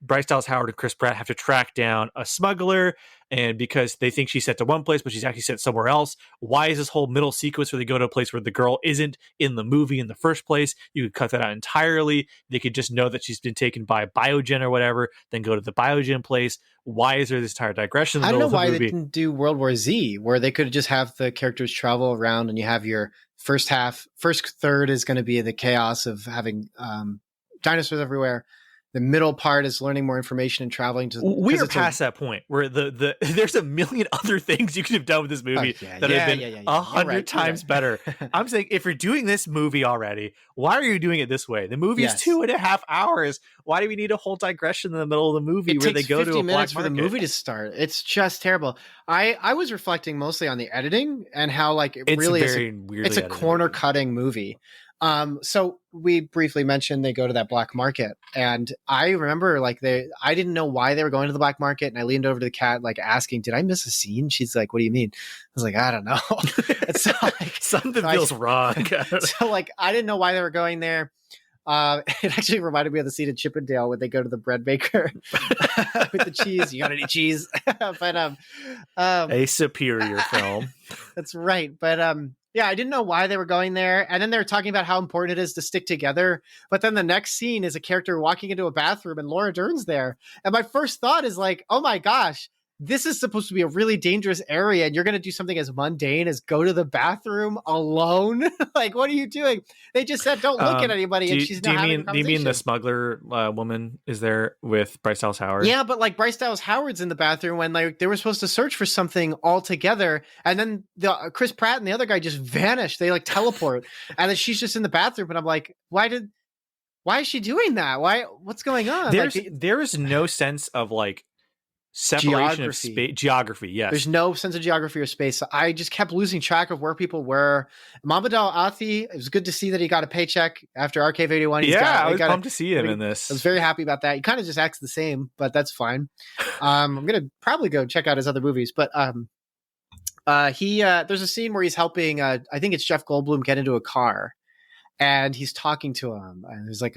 Bryce Dallas Howard and Chris Pratt have to track down a smuggler, and because they think she's sent to one place, but she's actually sent somewhere else. Why is this whole middle sequence where they go to a place where the girl isn't in the movie in the first place? You could cut that out entirely. They could just know that she's been taken by Biogen or whatever, then go to the Biogen place. Why is there this entire digression in the middle of the movie? I don't know why they didn't do World War Z, where they could just have the characters travel around and you have your first third is going to be the chaos of having dinosaurs everywhere. The middle part is learning more information and traveling to. We are past that point where the there's a million other things you could have done with this movie that have been 100 times better. I'm saying, if you're doing this movie already, why are you doing it this way? The movie is 2.5 hours. Why do we need a whole digression in the middle of the movie where they go to a black market? For the movie to start. It's just terrible. I was reflecting mostly on the editing and how like it's a corner cutting movie. So we briefly mentioned they go to that black market, and I remember I didn't know why they were going to the black market, and I leaned over to the cat like asking, did I miss a scene? She's like, what do you mean? I was like, I don't know. So, something feels wrong. So like, I didn't know why they were going there. It actually reminded me of the scene in Chip and Dale when they go to the bread maker with the cheese. You got any cheese? But a superior film. That's right. But yeah, I didn't know why they were going there. And then they were talking about how important it is to stick together. But then the next scene is a character walking into a bathroom and Laura Dern's there. And my first thought is like, oh my gosh, this is supposed to be a really dangerous area, and you're going to do something as mundane as go to the bathroom alone. Like, what are you doing? They just said don't look at anybody, and she's not having a conversation. Do you mean the smuggler woman is there with Bryce Dallas Howard? Yeah, but like Bryce Dallas Howard's in the bathroom when like they were supposed to search for something altogether, and then the Chris Pratt and the other guy just vanish. They like teleport, and then she's just in the bathroom, and I'm like, why is she doing that? What's going on? There is no sense of like separation of space, geography. Yes, there's no sense of geography or space. So I just kept losing track of where people were. Mohamed Al Athi, it was good to see that he got a paycheck after RK81. I was pumped to see him in this. I was very happy about that. He kind of just acts the same, but that's fine. I'm gonna probably go check out his other movies, but there's a scene where he's helping I think it's Jeff Goldblum get into a car. And he's talking to him, and he's like,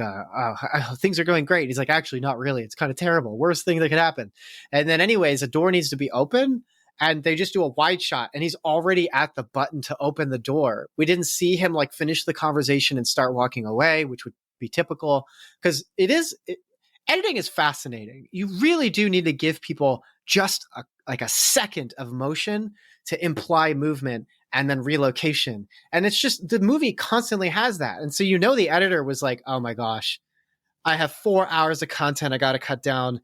things are going great. He's like, actually, not really. It's kind of terrible. Worst thing that could happen. And then anyways, a door needs to be open, and they just do a wide shot, and he's already at the button to open the door. We didn't see him like finish the conversation and start walking away, which would be typical, because editing is fascinating. You really do need to give people just a second of motion to imply movement and then relocation. And it's just, the movie constantly has that. And so, the editor was like, oh my gosh, I have 4 hours of content I got to cut down.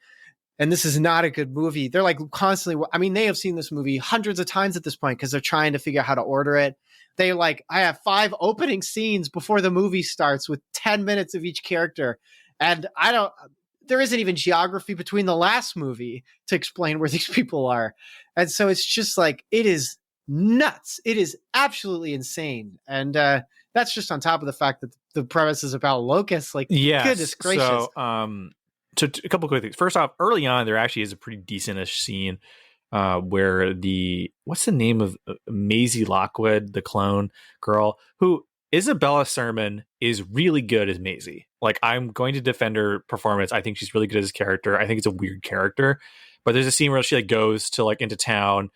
And this is not a good movie. They're like constantly, they have seen this movie hundreds of times at this point because they're trying to figure out how to order it. They I have 5 opening scenes before the movie starts with 10 minutes of each character. And there isn't even geography between the last movie to explain where these people are. And so it's just like, it is nuts. It is absolutely insane. And that's just on top of the fact that the premise is about locusts. Like, goodness gracious. So, so a couple of quick things. First off, early on, there actually is a pretty decentish scene where what's the name of Maisie Lockwood, the clone girl, who Isabella Sermon is really good as Maisie. Like, I'm going to defend her performance. I think she's really good as a character. I think it's a weird character, but there's a scene where she like goes to like into town,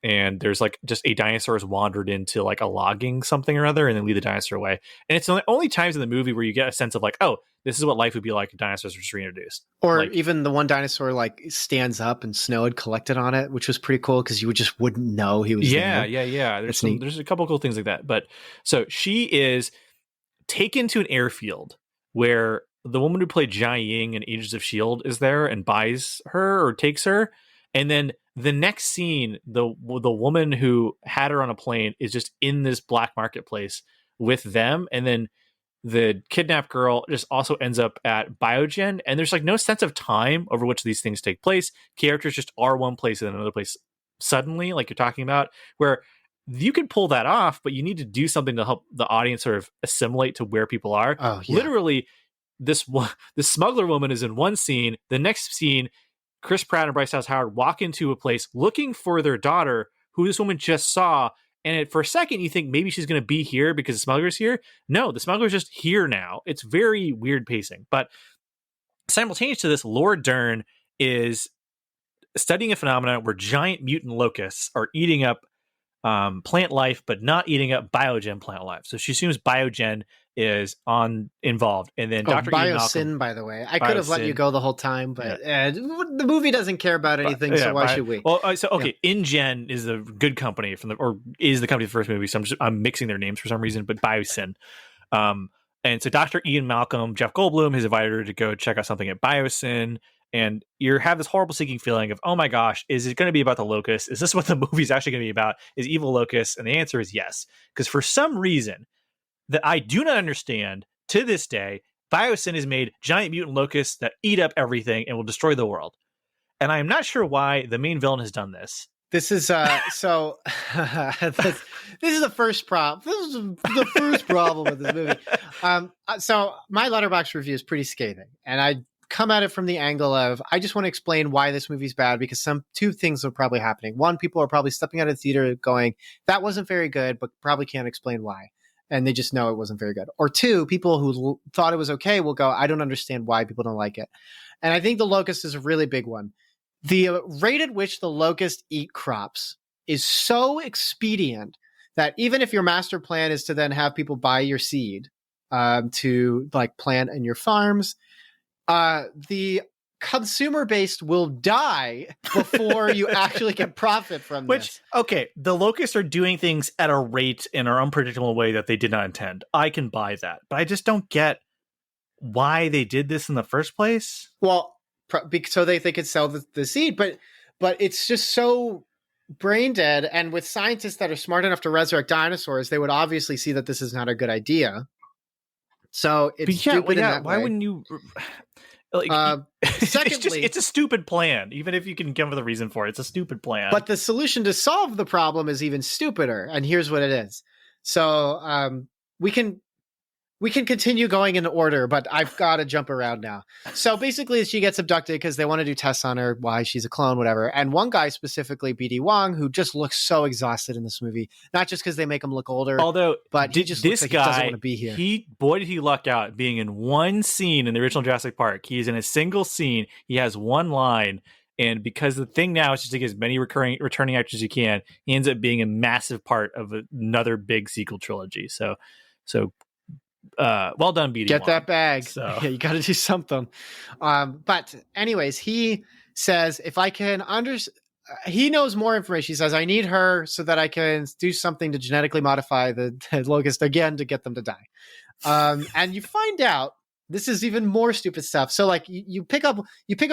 and there's like just a dinosaur has wandered into like a logging something or other, and then lead the dinosaur away. And it's the only times in the movie where you get a sense of like, oh, this is what life would be like if dinosaurs were just reintroduced. Or like, even the one dinosaur like stands up and snow had collected on it, which was pretty cool because you wouldn't know he was there. Yeah. There's a couple cool things like that. But so she is taken to an airfield where the woman who played Jai Ying in Agents of S.H.I.E.L.D. is there and buys her or takes her. And then the next scene, the woman who had her on a plane is just in this black marketplace with them. And then the kidnapped girl just also ends up at Biogen. And there's like no sense of time over which these things take place. Characters just are one place and then another place suddenly, like you're talking about, where you can pull that off, but you need to do something to help the audience sort of assimilate to where people are. Oh, yeah. Literally, this smuggler woman is in one scene. The next scene, Chris Pratt and Bryce Dallas Howard walk into a place looking for their daughter, who this woman just saw. And for a second, you think maybe she's going to be here because the smuggler's here. No, the smuggler's just here now. It's very weird pacing. But simultaneous to this, Laura Dern is studying a phenomenon where giant mutant locusts are eating up plant life, but not eating up biogen plant life. So she assumes biogen is involved. And then Dr. Ian Malcolm, by the way. I could have let you go the whole time, but the movie doesn't care about anything, so why should we? Well, InGen is the good company is the company of the first movie, so I'm mixing their names for some reason, but Biosyn. And so Dr. Ian Malcolm, Jeff Goldblum, has invited her to go check out something at Biosyn. And you have this horrible sinking feeling of, oh my gosh, is it going to be about the locust? Is this what the movie's actually going to be about? Is evil locusts? And the answer is yes. Because for some reason that I do not understand to this day, Biosyn has made giant mutant locusts that eat up everything and will destroy the world. And I am not sure why the main villain has done this. This is so. This is the first problem. This is the first problem with this movie. So my Letterboxd review is pretty scathing, and I come at it from the angle of I just want to explain why this movie's bad, because two things are probably happening. One, people are probably stepping out of the theater going, that wasn't very good, but probably can't explain why. And they just know it wasn't very good. Or two, people who thought it was okay will go, I don't understand why people don't like it. And I think the locust is a really big one. The rate at which the locusts eat crops is so expedient that even if your master plan is to then have people buy your seed to like plant in your farms, the consumer base will die before you actually can profit from this. Okay, the locusts are doing things at a rate in an unpredictable way that they did not intend. I can buy that, but I just don't get why they did this in the first place. Well, so they could sell the seed, but it's just so brain dead. And with scientists that are smart enough to resurrect dinosaurs, they would obviously see that this is not a good idea. So it's stupid in that why way. wouldn't you? Like, secondly, it's a stupid plan. Even if you can give the reason for it, it's a stupid plan. But the solution to solve the problem is even stupider. And here's what it is. So we can continue going in order, but I've got to jump around now. So basically, she gets abducted because they want to do tests on her, why she's a clone, whatever. And one guy specifically, BD Wong, who just looks so exhausted in this movie, not just because they make him look older, but he just looks like he doesn't want to be here. Boy, did he luck out being in one scene in the original Jurassic Park. He is in a single scene. He has one line. And because the thing now is just to get as many returning actors as you can, he ends up being a massive part of another big sequel trilogy. So well done, BD. Get that bag. So. Yeah, you got to do something. But anyways, he says, if I can he knows more information. He says, I need her so that I can do something to genetically modify the locust again to get them to die. And you find out this is even more stupid stuff. So like you pick up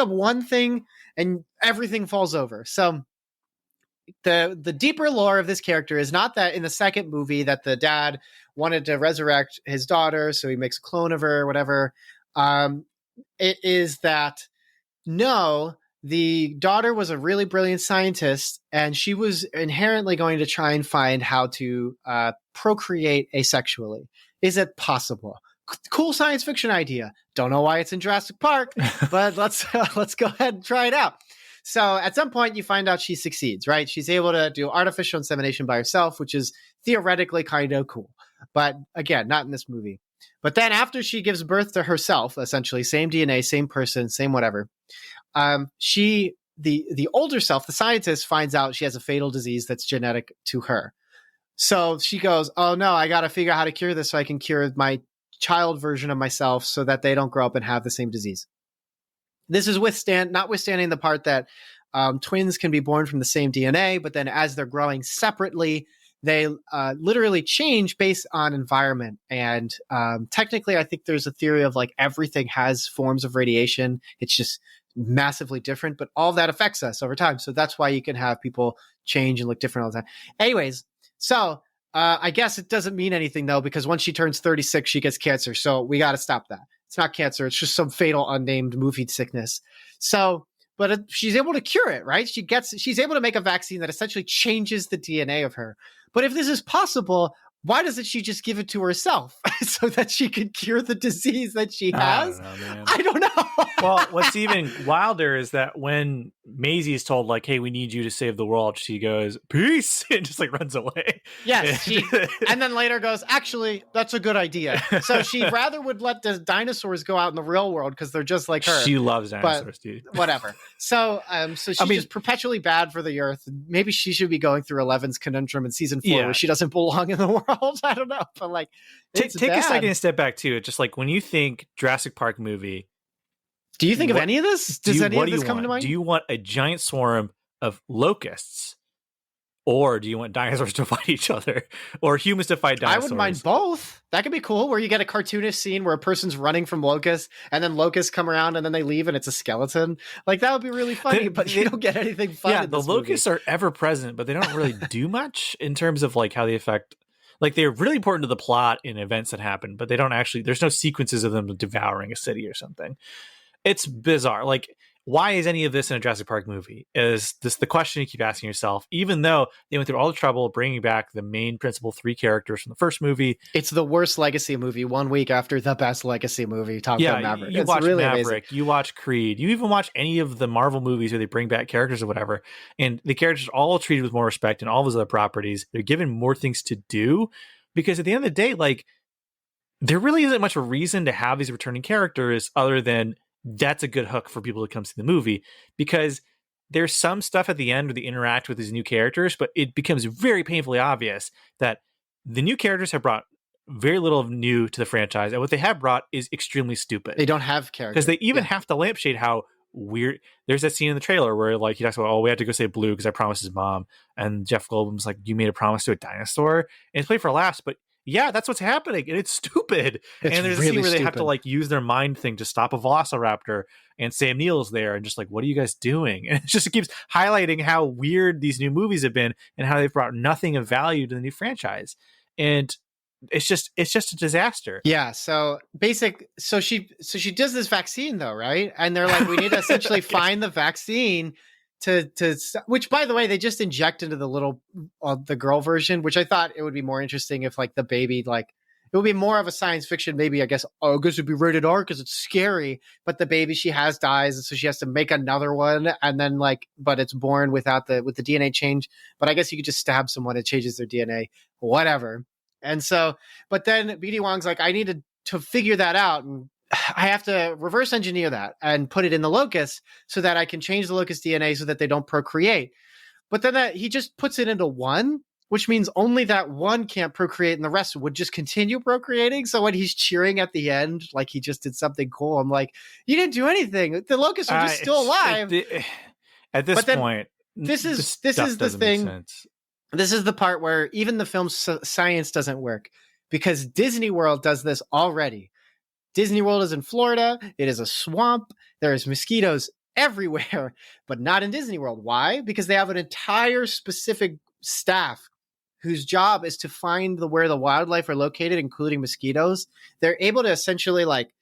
one thing and everything falls over. So the deeper lore of this character is not that in the second movie that the dad wanted to resurrect his daughter, so he makes a clone of her or whatever. It is that, no, the daughter was a really brilliant scientist, and she was inherently going to try and find how to procreate asexually. Is it possible? Cool science fiction idea. Don't know why it's in Jurassic Park, but let's go ahead and try it out. So at some point you find out she succeeds, right? She's able to do artificial insemination by herself, which is theoretically kind of cool. But again, not in this movie. But then after she gives birth to herself, essentially same DNA, same person, same whatever, the older self, the scientist, finds out she has a fatal disease that's genetic to her. So she goes, oh no, I got to figure out how to cure this so I can cure my child version of myself so that they don't grow up and have the same disease. This is notwithstanding the part that twins can be born from the same DNA, but then as they're growing separately, they literally change based on environment. And technically, I think there's a theory of like everything has forms of radiation. It's just massively different, but all of that affects us over time. So that's why you can have people change and look different all the time. Anyways, so I guess it doesn't mean anything though, because once she turns 36, she gets cancer. So we got to stop that. It's not cancer. It's just some fatal unnamed movie sickness. So, but she's able to cure it, right? She's able to make a vaccine that essentially changes the DNA of her. But if this is possible, why doesn't she just give it to herself so that she can cure the disease that she has? I don't know. Well, what's even wilder is that when Maisie is told, like, hey, we need you to save the world, she goes, peace, and just like runs away. Yes. And then later goes, actually, that's a good idea. So she rather would let the dinosaurs go out in the real world because they're just like her. She loves dinosaurs, dude. Whatever. So she's just perpetually bad for the earth. Maybe she should be going through Eleven's conundrum in season 4 where she doesn't belong in the world. I don't know. But like, take a second and step back too. It's just like when you think Jurassic Park movie, do you think of any of this? Does any of this come to mind? Do you want a giant swarm of locusts, or do you want dinosaurs to fight each other, or humans to fight dinosaurs? I wouldn't mind both. That could be cool, where you get a cartoonish scene where a person's running from locusts, and then locusts come around, and then they leave, and it's a skeleton. Like, that would be really funny, but you don't get anything fun. Yeah, the locusts are ever present, but they don't really do much in terms of like how they affect. Like, they're really important to the plot in events that happen, but they don't actually. There's no sequences of them devouring a city or something. It's bizarre. Like, why is any of this in a Jurassic Park movie? Is this the question you keep asking yourself, even though they went through all the trouble of bringing back the main principal 3 characters from the first movie? It's the worst legacy movie 1 week after the best legacy movie, Top Gun Maverick. You watch really Maverick, amazing. You watch Creed, you even watch any of the Marvel movies where they bring back characters or whatever, and the characters are all treated with more respect and all those other properties. They're given more things to do, because at the end of the day, like, there really isn't much of a reason to have these returning characters other than that's a good hook for people to come see the movie, because there's some stuff at the end where they interact with these new characters, but it becomes very painfully obvious that the new characters have brought very little new to the franchise, and what they have brought is extremely stupid. They don't have characters because they even have to lampshade how weird. There's that scene in the trailer where like he talks about, we had to go save Blue because I promised his mom, and Jeff Goldblum's like, you made a promise to a dinosaur, and it's played for laughs, but yeah, that's what's happening, and it's stupid. It's and there's really a scene where they have stupid. to like use their mind thing to stop a velociraptor, and Sam Neill's there, and just like, what are you guys doing? And it keeps highlighting how weird these new movies have been, and how they've brought nothing of value to the new franchise, and it's just a disaster. Yeah. So she does this vaccine though, right? And they're like, we need to essentially find the vaccine to which, by the way, they just inject into the little the girl version, which I thought it would be more interesting if like the baby, like it would be more of a science fiction, maybe, I guess it'd be rated R because it's scary, but the baby she has dies, and so she has to make another one, and then like, but it's born with the DNA change. But I guess you could just stab someone, it changes their DNA, whatever. And so, but then BD Wong's like, I need to figure that out, and I have to reverse engineer that and put it in the locust so that I can change the locust DNA so that they don't procreate. But then he just puts it into one, which means only that one can't procreate and the rest would just continue procreating. So when he's cheering at the end, like he just did something cool, I'm like, you didn't do anything. The locusts are just still alive. At this point, this is the thing. This is the part where even the film's science doesn't work, because Disney World does this already. Disney World is in Florida. It is a swamp. There is mosquitoes everywhere, but not in Disney World. Why? Because they have an entire specific staff whose job is to find where the wildlife are located, including mosquitoes. They're able to essentially like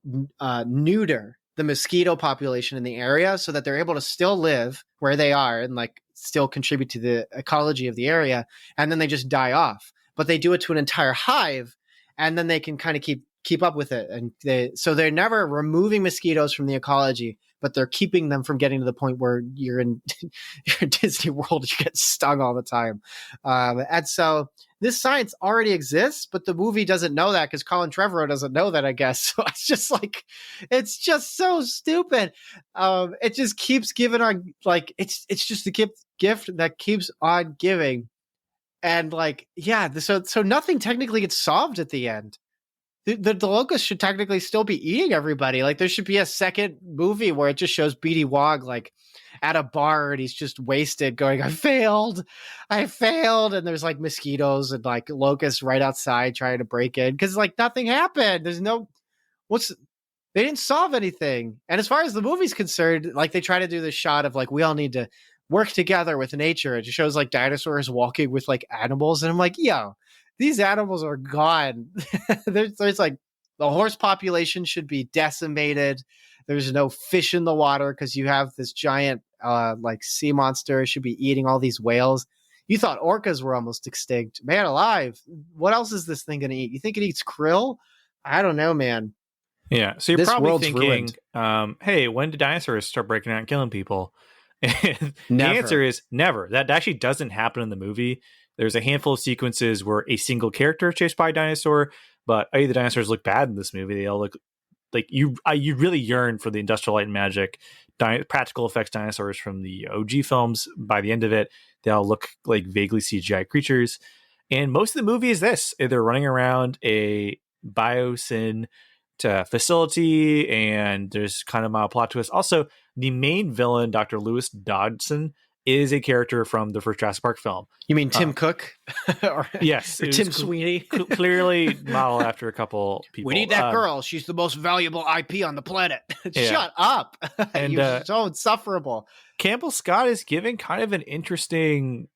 neuter the mosquito population in the area so that they're able to still live where they are and like still contribute to the ecology of the area, and then they just die off. But they do it to an entire hive, and then they can kind of keep up with it. And they're never removing mosquitoes from the ecology, but they're keeping them from getting to the point where you're in Disney World, you get stung all the time. And so this science already exists, but the movie doesn't know that because Colin Trevorrow doesn't know that, I guess. So it's just like, it's just so stupid. It just keeps giving on, like, it's just the gift that keeps on giving. And like, yeah, so nothing technically gets solved at the end. The locusts should technically still be eating everybody. Like there should be a second movie where it just shows BD Wong like at a bar and he's just wasted going, I failed. And there's like mosquitoes and like locusts right outside trying to break in. Cause like nothing happened. They didn't solve anything. And as far as the movie's concerned, like they try to do this shot of like, we all need to work together with nature. It just shows like dinosaurs walking with like animals. And I'm like, yo, these animals are gone. there's like the horse population should be decimated. There's no fish in the water because you have this giant like sea monster should be eating all these whales. You thought orcas were almost extinct. Man alive. What else is this thing going to eat? You think it eats krill? I don't know, man. Yeah. So you're probably thinking, hey, when did dinosaurs start breaking out and killing people? And the answer is never. That actually doesn't happen in the movie. There's a handful of sequences where a single character is chased by a dinosaur, but the dinosaurs look bad in this movie. They all look like you really yearn for the Industrial Light and Magic practical effects dinosaurs from the OG films. By the end of it, they all look like vaguely CGI creatures. And most of the movie is this. They're running around a biosyn facility, and there's kind of a plot twist. Also, the main villain, Dr. Lewis Dodson, is a character from the first Jurassic Park film. You mean Tim Cook? Yes. Or Tim Sweeney? Clearly modeled after a couple people. We need that girl. She's the most valuable IP on the planet. Yeah. Shut up. And you're so insufferable. Campbell Scott is giving kind of an interesting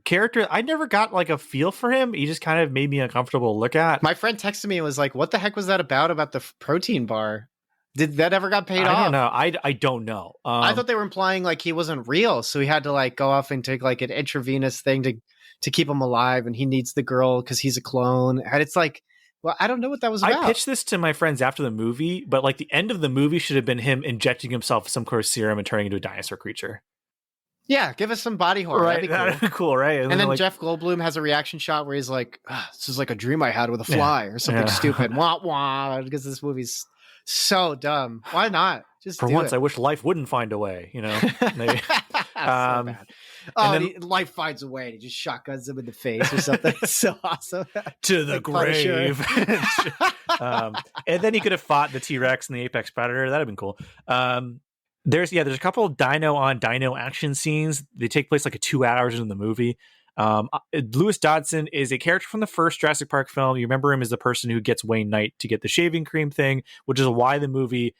character. I never got like a feel for him. He just kind of made me uncomfortable to look at. My friend texted me and was like, what the heck was that about the protein bar? Did that ever got paid off? I don't know. I don't know. I thought they were implying like he wasn't real, so he had to like go off and take like an intravenous thing to keep him alive, and he needs the girl because he's a clone. And it's like, well, I don't know what that was about. I pitched this to my friends after the movie, but like the end of the movie should have been him injecting himself with some kind of serum and turning into a dinosaur creature. Yeah, give us some body horror. Right, that'd be cool, right? And then like, Jeff Goldblum has a reaction shot where he's like, "This is like a dream I had with a fly," or something stupid. Wah wah, because this movie's so dumb. Why not? Just for once, I wish life wouldn't find a way. You know, maybe. So bad. Life finds a way. He just shotguns him in the face or something. It's so awesome. To the grave. And then he could have fought the T-Rex and the Apex Predator. That'd have been cool. There's a couple of dino on dino action scenes. They take place like 2 hours into the movie. Lewis Dodson is a character from the first Jurassic Park film. You remember him as the person who gets Wayne Knight to get the shaving cream thing, which is why the movie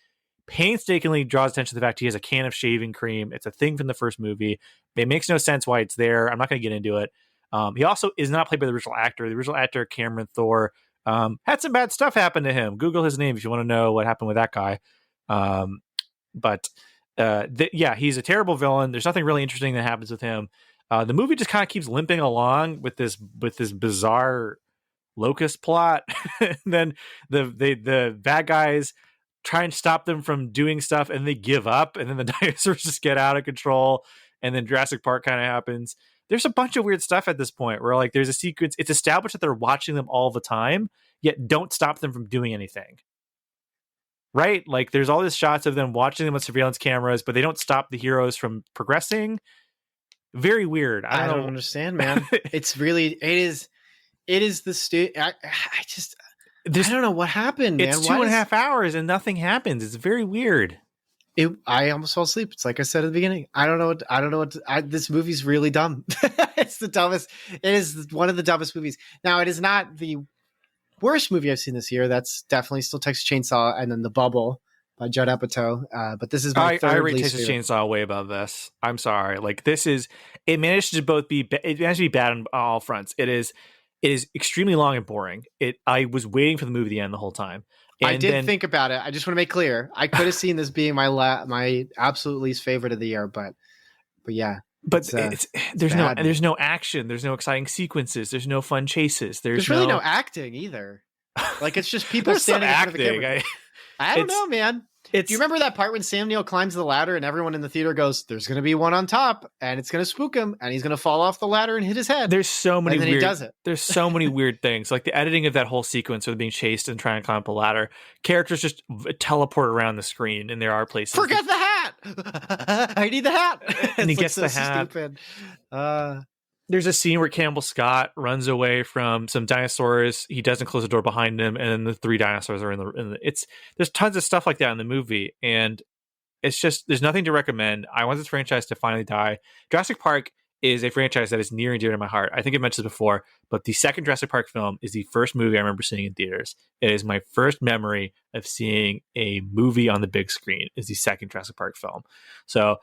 painstakingly draws attention to the fact he has a can of shaving cream. It's a thing from the first movie. It makes no sense why it's there. I'm not going to get into it. He also is not played by the original actor. The original actor, Cameron Thor, had some bad stuff happen to him. Google his name if you want to know what happened with that guy. He's a terrible villain. There's nothing really interesting that happens with him. The movie just kind of keeps limping along with this bizarre locust plot. And then the bad guys try and stop them from doing stuff, and they give up, and then the dinosaurs just get out of control, and then Jurassic Park kind of happens. There's a bunch of weird stuff at this point where like there's a sequence. It's established that they're watching them all the time, yet don't stop them from doing anything. Right? Like there's all these shots of them watching them with surveillance cameras, but they don't stop the heroes from progressing. Very weird. I don't understand, man. It is the I don't know what happened, man. It's 2.5 hours and nothing happens. It's very weird. I almost fell asleep. It's like I said at the beginning. I don't know what this movie's really dumb. It's the dumbest. It is one of the dumbest movies. Now, it is not the worst movie I've seen this year. That's definitely still Texas Chainsaw and then The Bubble by Judd Apatow. But this is my third I rate least Texas favorite. Chainsaw way above this. I'm sorry. Like it managed to be bad on all fronts. It is extremely long and boring. I was waiting for the movie to end the whole time. And I did think about it. I just want to make clear. I could have seen this being my absolute least favorite of the year, but yeah. But there's no action. There's no exciting sequences. There's no fun chases. There's really no acting either. Like it's just people standing in front of the camera. I don't know, man. Do you remember that part when Sam Neill climbs the ladder and everyone in the theater goes, "There's going to be one on top, and it's going to spook him, and he's going to fall off the ladder and hit his head." There's so many. And then weird, he does it. There's so many weird things, like the editing of that whole sequence of being chased and trying to climb up a ladder. Characters just teleport around the screen, and there are places. Forget the hat. I need the hat. And he gets the hat. Stupid. There's a scene where Campbell Scott runs away from some dinosaurs. He doesn't close the door behind him, and then the 3 dinosaurs are in the. There's tons of stuff like that in the movie, and it's just there's nothing to recommend. I want this franchise to finally die. Jurassic Park is a franchise that is near and dear to my heart. I think I mentioned this before, but the second Jurassic Park film is the first movie I remember seeing in theaters. It is my first memory of seeing a movie on the big screen. Is the second Jurassic Park film. So.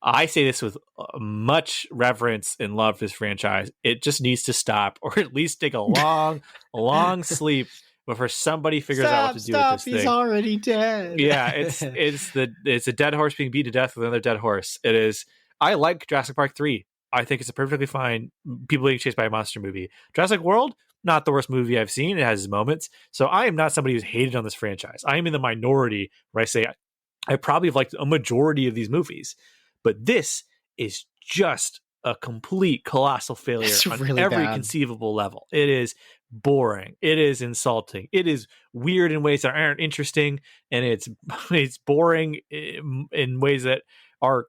I say this with much reverence and love for this franchise. It just needs to stop, or at least take a long sleep before somebody figures out what to do with this thing. He's already dead. Yeah, it's a dead horse being beat to death with another dead horse. It is. I like Jurassic Park 3. I think it's a perfectly fine people being chased by a monster movie. Jurassic World, not the worst movie I've seen. It has its moments. So I am not somebody who's hated on this franchise. I am in the minority where I say I probably have liked a majority of these movies. But this is just a complete colossal failure on really every conceivable level. It is boring. It is insulting. It is weird in ways that aren't interesting, and it's boring in ways that are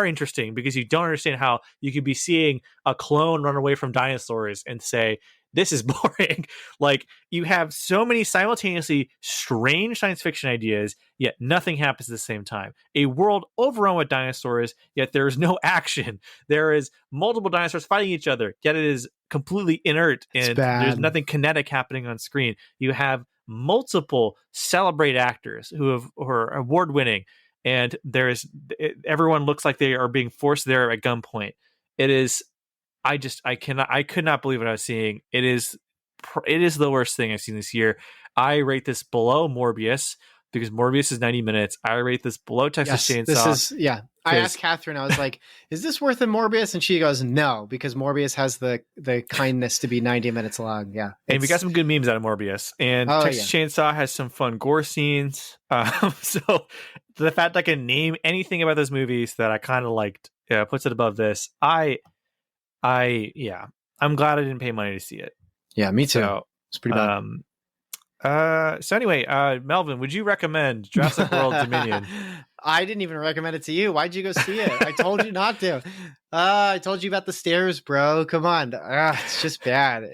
interesting because you don't understand how you could be seeing a clone run away from dinosaurs and say, this is boring. Like, you have so many simultaneously strange science fiction ideas, yet nothing happens at the same time. A world overrun with dinosaurs, yet there is no action. There is multiple dinosaurs fighting each other, yet it is completely inert, and there's nothing kinetic happening on screen. You have multiple celebrate actors who are award-winning, and everyone looks like they are being forced there at gunpoint. It is... I could not believe what I was seeing. It is the worst thing I've seen this year. I rate this below Morbius because Morbius is 90 minutes. I rate this below Texas Chainsaw. I asked Kathryn, I was like, is this worth a Morbius? And she goes, no, because Morbius has the kindness to be 90 minutes long. Yeah. And we got some good memes out of Morbius. And Texas Chainsaw has some fun gore scenes. So the fact I can name anything about those movies that I kind of liked puts it above this. I'm glad I didn't pay money to see it. Yeah, me too. So, it's pretty bad. So anyway, Melvin, would you recommend Jurassic World Dominion? I didn't even recommend it to you. Why'd you go see it? I told you not to. I told you about the stairs, bro. Come on. It's just bad.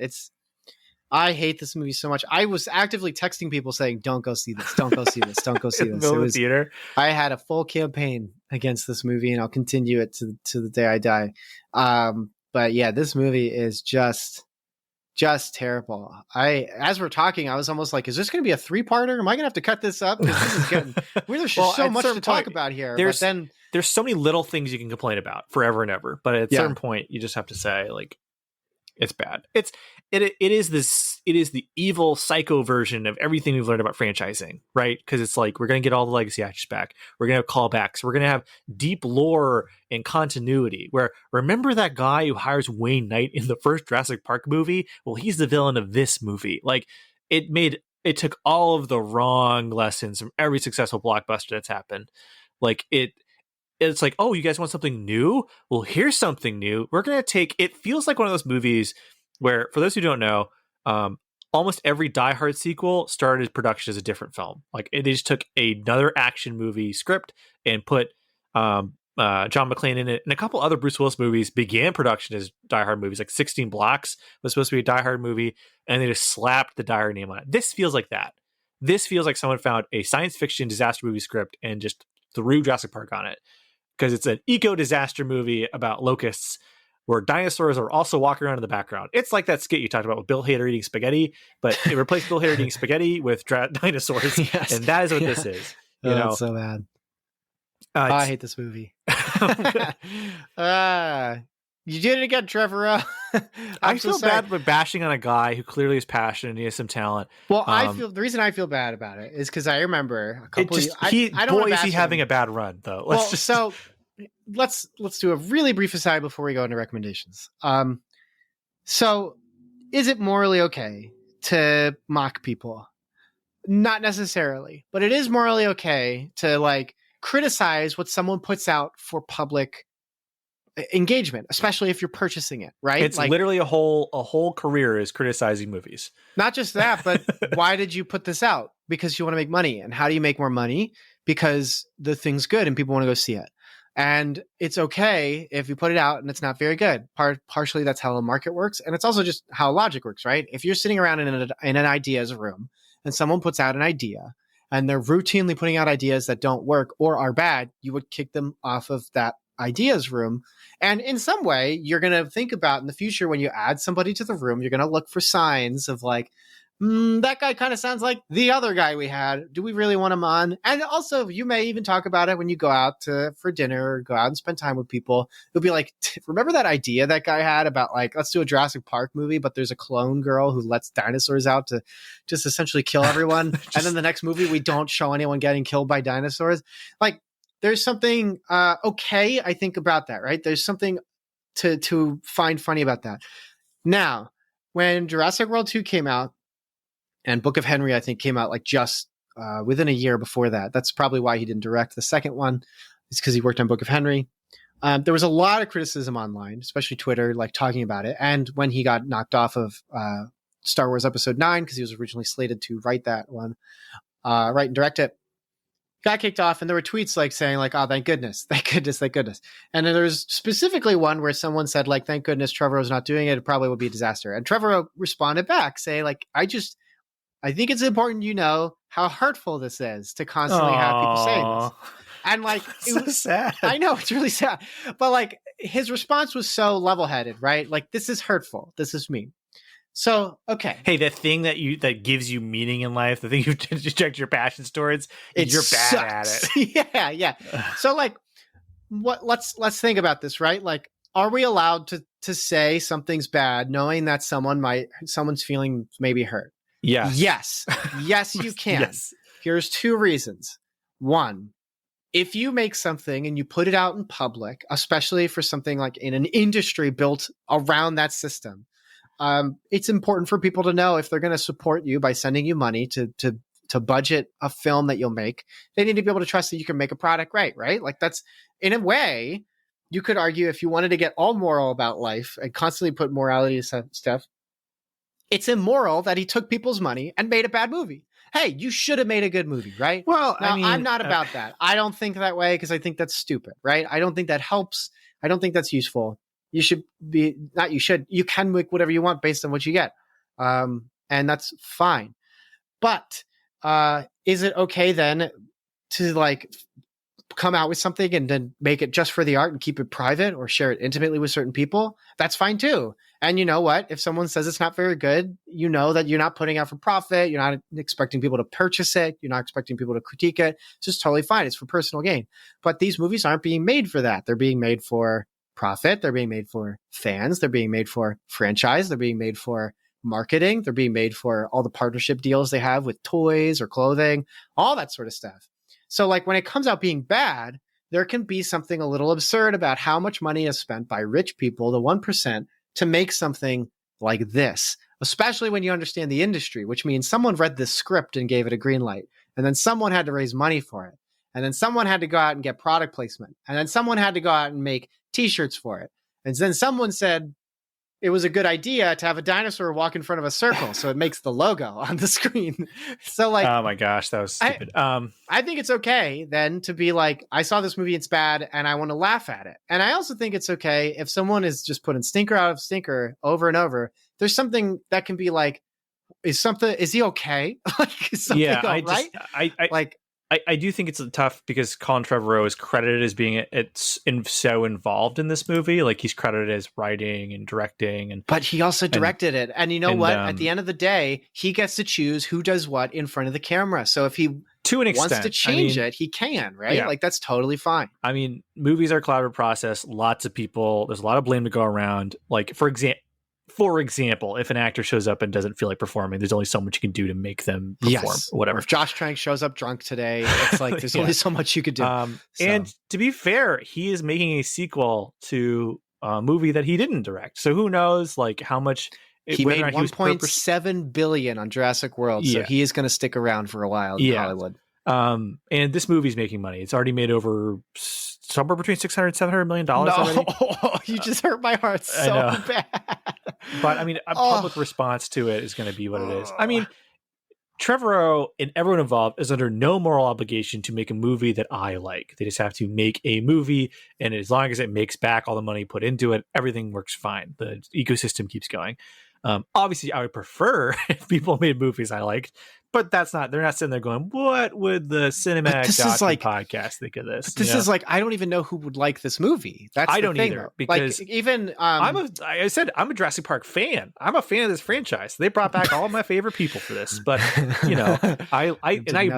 I hate this movie so much. I was actively texting people saying, don't go see this. Don't go see this. Don't go see this. It was theater. I had a full campaign against this movie, and I'll continue it to the day I die. But yeah, this movie is just terrible. As we're talking, I was almost like, is this going to be a 3-parter? Am I going to have to cut this up? Because this is getting, there's just so much to talk about here. But then there's so many little things you can complain about forever and ever. But at a certain point, you just have to say, like, it's bad. It is the evil psycho version of everything we've learned about franchising, right? Because it's like, we're going to get all the legacy actors back. We're going to have callbacks. We're going to have deep lore and continuity. Where, remember that guy who hires Wayne Knight in the first Jurassic Park movie? Well, he's the villain of this movie. Like, it took all of the wrong lessons from every successful blockbuster that's happened. Like, it's like, oh, you guys want something new? Well, here's something new. We're going to take, it feels like one of those movies where, for those who don't know, almost every Die Hard sequel started production as a different film. Like, they just took another action movie script and put John McClane in it. And a couple other Bruce Willis movies began production as Die Hard movies. Like 16 Blocks was supposed to be a Die Hard movie, and they just slapped the Die Hard name on it. This feels like that. This feels like someone found a science fiction disaster movie script and just threw Jurassic Park on it. Because it's an eco-disaster movie about locusts where dinosaurs are also walking around in the background. It's like that skit you talked about with Bill Hader eating spaghetti, but it replaced Bill Hader eating spaghetti with dinosaurs. Yes. And that is what this is. You know, it's so bad. I hate this movie. You did it again, Trevor. I feel bad with bashing on a guy who clearly is passionate and he has some talent. Well, the reason I feel bad about it is because I remember a couple. Is he having a bad run though? Let's do a really brief aside before we go into recommendations. So is it morally okay to mock people? Not necessarily, but it is morally okay to like criticize what someone puts out for public engagement, especially if you're purchasing it, right? It's like, literally a whole career is criticizing movies. Not just that, but why did you put this out? Because you want to make money. And how do you make more money? Because the thing's good and people want to go see it. And it's okay if you put it out and it's not very good. Partially that's how the market works. And it's also just how logic works, right? If you're sitting around in an ideas room and someone puts out an idea and they're routinely putting out ideas that don't work or are bad, you would kick them off of that ideas room. And in some way, you're going to think about in the future when you add somebody to the room, you're going to look for signs of like, that guy kind of sounds like the other guy we had. Do we really want him on? And also, you may even talk about it when you go out for dinner or go out and spend time with people. You'll be like, remember that idea that guy had about like, let's do a Jurassic Park movie, but there's a clone girl who lets dinosaurs out to just essentially kill everyone. And then the next movie, we don't show anyone getting killed by dinosaurs. Like, there's something okay, I think, about that, right? There's something to find funny about that. Now, when Jurassic World 2 came out, and Book of Henry, I think, came out like just within a year before that. That's probably why he didn't direct the second one. It's because he worked on Book of Henry. There was a lot of criticism online, especially Twitter, like talking about it. And when he got knocked off of Star Wars Episode 9, because he was originally slated to write that one, write and direct it, got kicked off. And there were tweets like saying like, oh, thank goodness, thank goodness, thank goodness. And then there was specifically one where someone said like, thank goodness Trevor was not doing it. It probably would be a disaster. And Trevor responded back saying like, I think it's important you know how hurtful this is to constantly have people saying this. And like, it was sad. I know, it's really sad. But like, his response was so level-headed, right? Like, this is hurtful. This is mean. So, okay. Hey, the thing that gives you meaning in life, the thing you project your passions towards, you're bad at it. Yeah. So like, let's think about this, right? Like, are we allowed to say something's bad knowing that someone's feelings may be hurt? Yes, you can. Yes. Here's 2 reasons. 1, if you make something and you put it out in public, especially for something like in an industry built around that system, it's important for people to know if they're going to support you by sending you money to budget a film that you'll make. They need to be able to trust that you can make a product right? Like that's, in a way, you could argue if you wanted to get all moral about life and constantly put morality to stuff, it's immoral that he took people's money and made a bad movie. Hey, you should have made a good movie, right? Well, now, I'm not about that. I don't think that way because I think that's stupid, right? I don't think that helps. I don't think that's useful. You can make whatever you want based on what you get. And that's fine. But is it okay then to like come out with something and then make it just for the art and keep it private or share it intimately with certain people, that's fine too. And you know what? If someone says it's not very good, you know that you're not putting out for profit. You're not expecting people to purchase it. You're not expecting people to critique it. It's just totally fine. It's for personal gain. But these movies aren't being made for that. They're being made for profit. They're being made for fans. They're being made for franchise. They're being made for marketing. They're being made for all the partnership deals they have with toys or clothing, all that sort of stuff. So like when it comes out being bad, there can be something a little absurd about how much money is spent by rich people, the 1%, to make something like this, especially when you understand the industry, which means someone read this script and gave it a green light. And then someone had to raise money for it. And then someone had to go out and get product placement. And then someone had to go out and make t-shirts for it. And then someone said, it was a good idea to have a dinosaur walk in front of a circle, so it makes the logo on the screen. So like, oh my gosh, that was stupid. I think it's okay then to be like, I saw this movie, it's bad, and I want to laugh at it. And I also think it's okay if someone is just putting stinker out of stinker over and over. There's something that can be like, is he okay? Like, is something all right? I do think it's tough because Colin Trevorrow is credited as being so involved in this movie. Like he's credited as writing and directing, but he also directed it. And you know what? At the end of the day, he gets to choose who does what in front of the camera. So if he to an extent wants to change it, he can, right? Yeah. Like that's totally fine. I mean, movies are a collaborative process. Lots of people. There's a lot of blame to go around. Like for example, if an actor shows up and doesn't feel like performing, there's only so much you can do to make them perform. Or whatever. Or if Josh Trank shows up drunk today, it's like there's only so much you could do. And to be fair, he is making a sequel to a movie that he didn't direct. So who knows, like how much he made $1.7 billion on Jurassic World. So he is going to stick around for a while in Hollywood. And this movie's making money. It's already made over somewhere between $600-700 million already. You just hurt my heart so bad. But I mean, a public response to it is going to be what it is. I mean, Trevorrow and everyone involved is under no moral obligation to make a movie that I like. They just have to make a movie, and as long as it makes back all the money put into it, everything works fine. The ecosystem keeps going. Obviously, I would prefer if people made movies I liked, but they're not sitting there going, what would the Cinematic podcast think of this? This is like, I don't even know who would like this movie. I don't either, because like, even I'm a Jurassic Park fan. I'm a fan of this franchise. They brought back all of my favorite people for this, but I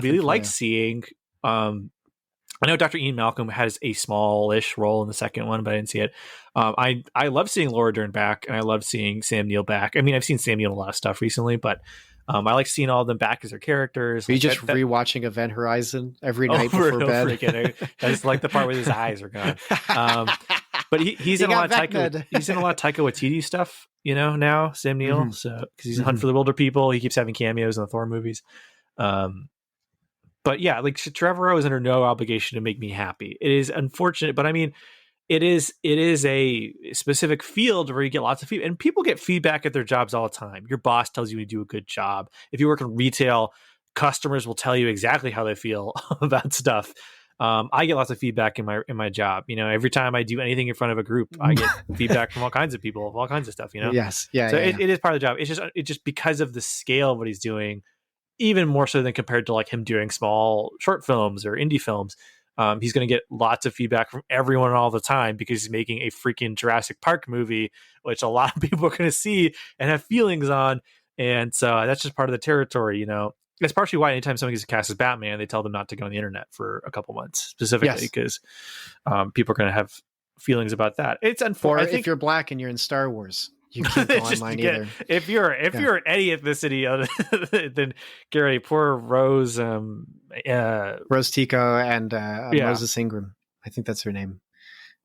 really liked seeing, I know Dr. Ian Malcolm has a smallish role in the second one, but I didn't see it. I love seeing Laura Dern back, and I love seeing Sam Neill back. I mean, I've seen Sam Neill in a lot of stuff recently, but I like seeing all of them back as their characters. Are you just rewatching Event Horizon every night before bed? Again. I just like the part where his eyes are gone. But he's in a lot of Taika Waititi stuff, now, Sam Neill. Mm-hmm. So because he's in Hunt for the Wilder People, he keeps having cameos in the Thor movies. But yeah, like Trevorrow is under no obligation to make me happy. It is unfortunate, but I mean, it is a specific field where you get lots of feedback, and people get feedback at their jobs all the time. Your boss tells you to do a good job. If you work in retail, customers will tell you exactly how they feel about stuff. I get lots of feedback in my job. Every time I do anything in front of a group, I get feedback from all kinds of people of all kinds of stuff. Yes, yeah. So it is part of the job. It's just because of the scale of what he's doing. Even more so than compared to like him doing small short films or indie films. He's going to get lots of feedback from everyone all the time because he's making a freaking Jurassic Park movie, which a lot of people are going to see and have feelings on. And so that's just part of the territory, That's partially why anytime someone gets cast as Batman, they tell them not to go on the internet for a couple months specifically because people are going to have feelings about that. It's unfortunate. If you're black and you're in Star Wars. You can't go online either. If you're any ethnicity other than Gary, poor Rose, Rose Tico and Moses Ingram. I think that's her name.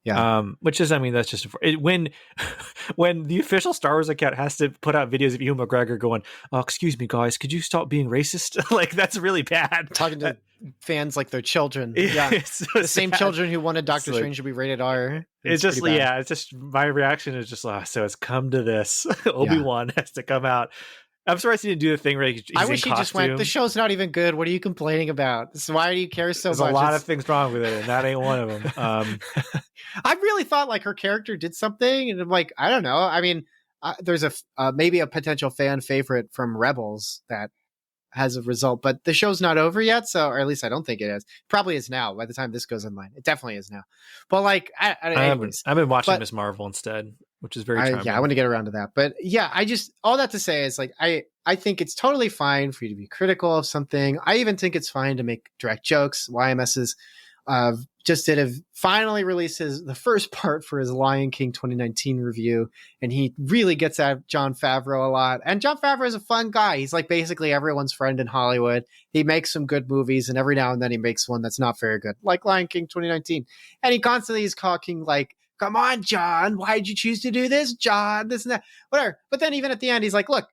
Yeah. Which is, that's just when the official Star Wars account has to put out videos of Ewan McGregor going, "Oh, excuse me, guys, could you stop being racist?" Like that's really bad. Talking to fans like they're children. Yeah, it's so the same children who wanted Doctor Strange to be rated R. It's just my reaction is just so it's come to this. Obi-Wan has to come out. I'm surprised he didn't do the thing where I wish he just went, the show's not even good. What are you complaining about? Why do you care so much? There's a lot of things wrong with it, and that ain't one of them. I really thought like her character did something, and I'm like, I don't know. I mean, there's maybe a potential fan favorite from Rebels that as a result. But the show's not over yet, so or at least I don't think it is. Probably is now. By the time this goes online, it definitely is now. But like, anyways, I've been watching Miss Marvel instead, which is very charming. I want to get around to that. But yeah, I just all that to say is like I think it's totally fine for you to be critical of something. I even think it's fine to make direct jokes. YMS's finally releases the first part for his Lion King 2019 review, and he really gets at Jon Favreau a lot. And Jon Favreau is a fun guy. He's like basically everyone's friend in Hollywood. He makes some good movies, and every now and then he makes one that's not very good, like Lion King 2019. And he constantly is talking like, "Come on, John, why'd you choose to do this, John? This and that, whatever." But then even at the end, he's like, "Look,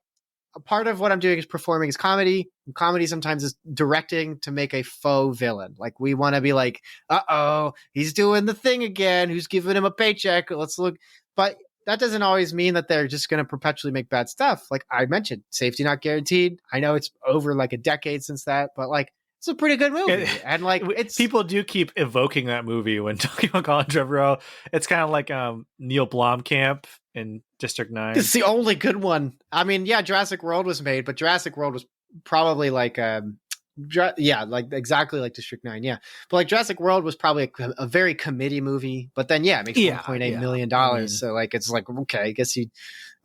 a part of what I'm doing is performing is comedy. And comedy sometimes is directing to make a faux villain. Like we want to be like, he's doing the thing again. Who's giving him a paycheck? Let's look." But that doesn't always mean that they're just going to perpetually make bad stuff. Like I mentioned, Safety Not Guaranteed. I know it's over like a decade since that, but like it's a pretty good movie. And like it's people do keep evoking that movie when talking about Colin Trevorrow. It's kind of like Neil Blomkamp in District 9. It's the only good one. I mean, yeah, Jurassic World was made, but Jurassic World was probably like like exactly like District 9, yeah. But like Jurassic World was probably a very committee movie, but then it makes $1.8 million. So like it's like, okay, I guess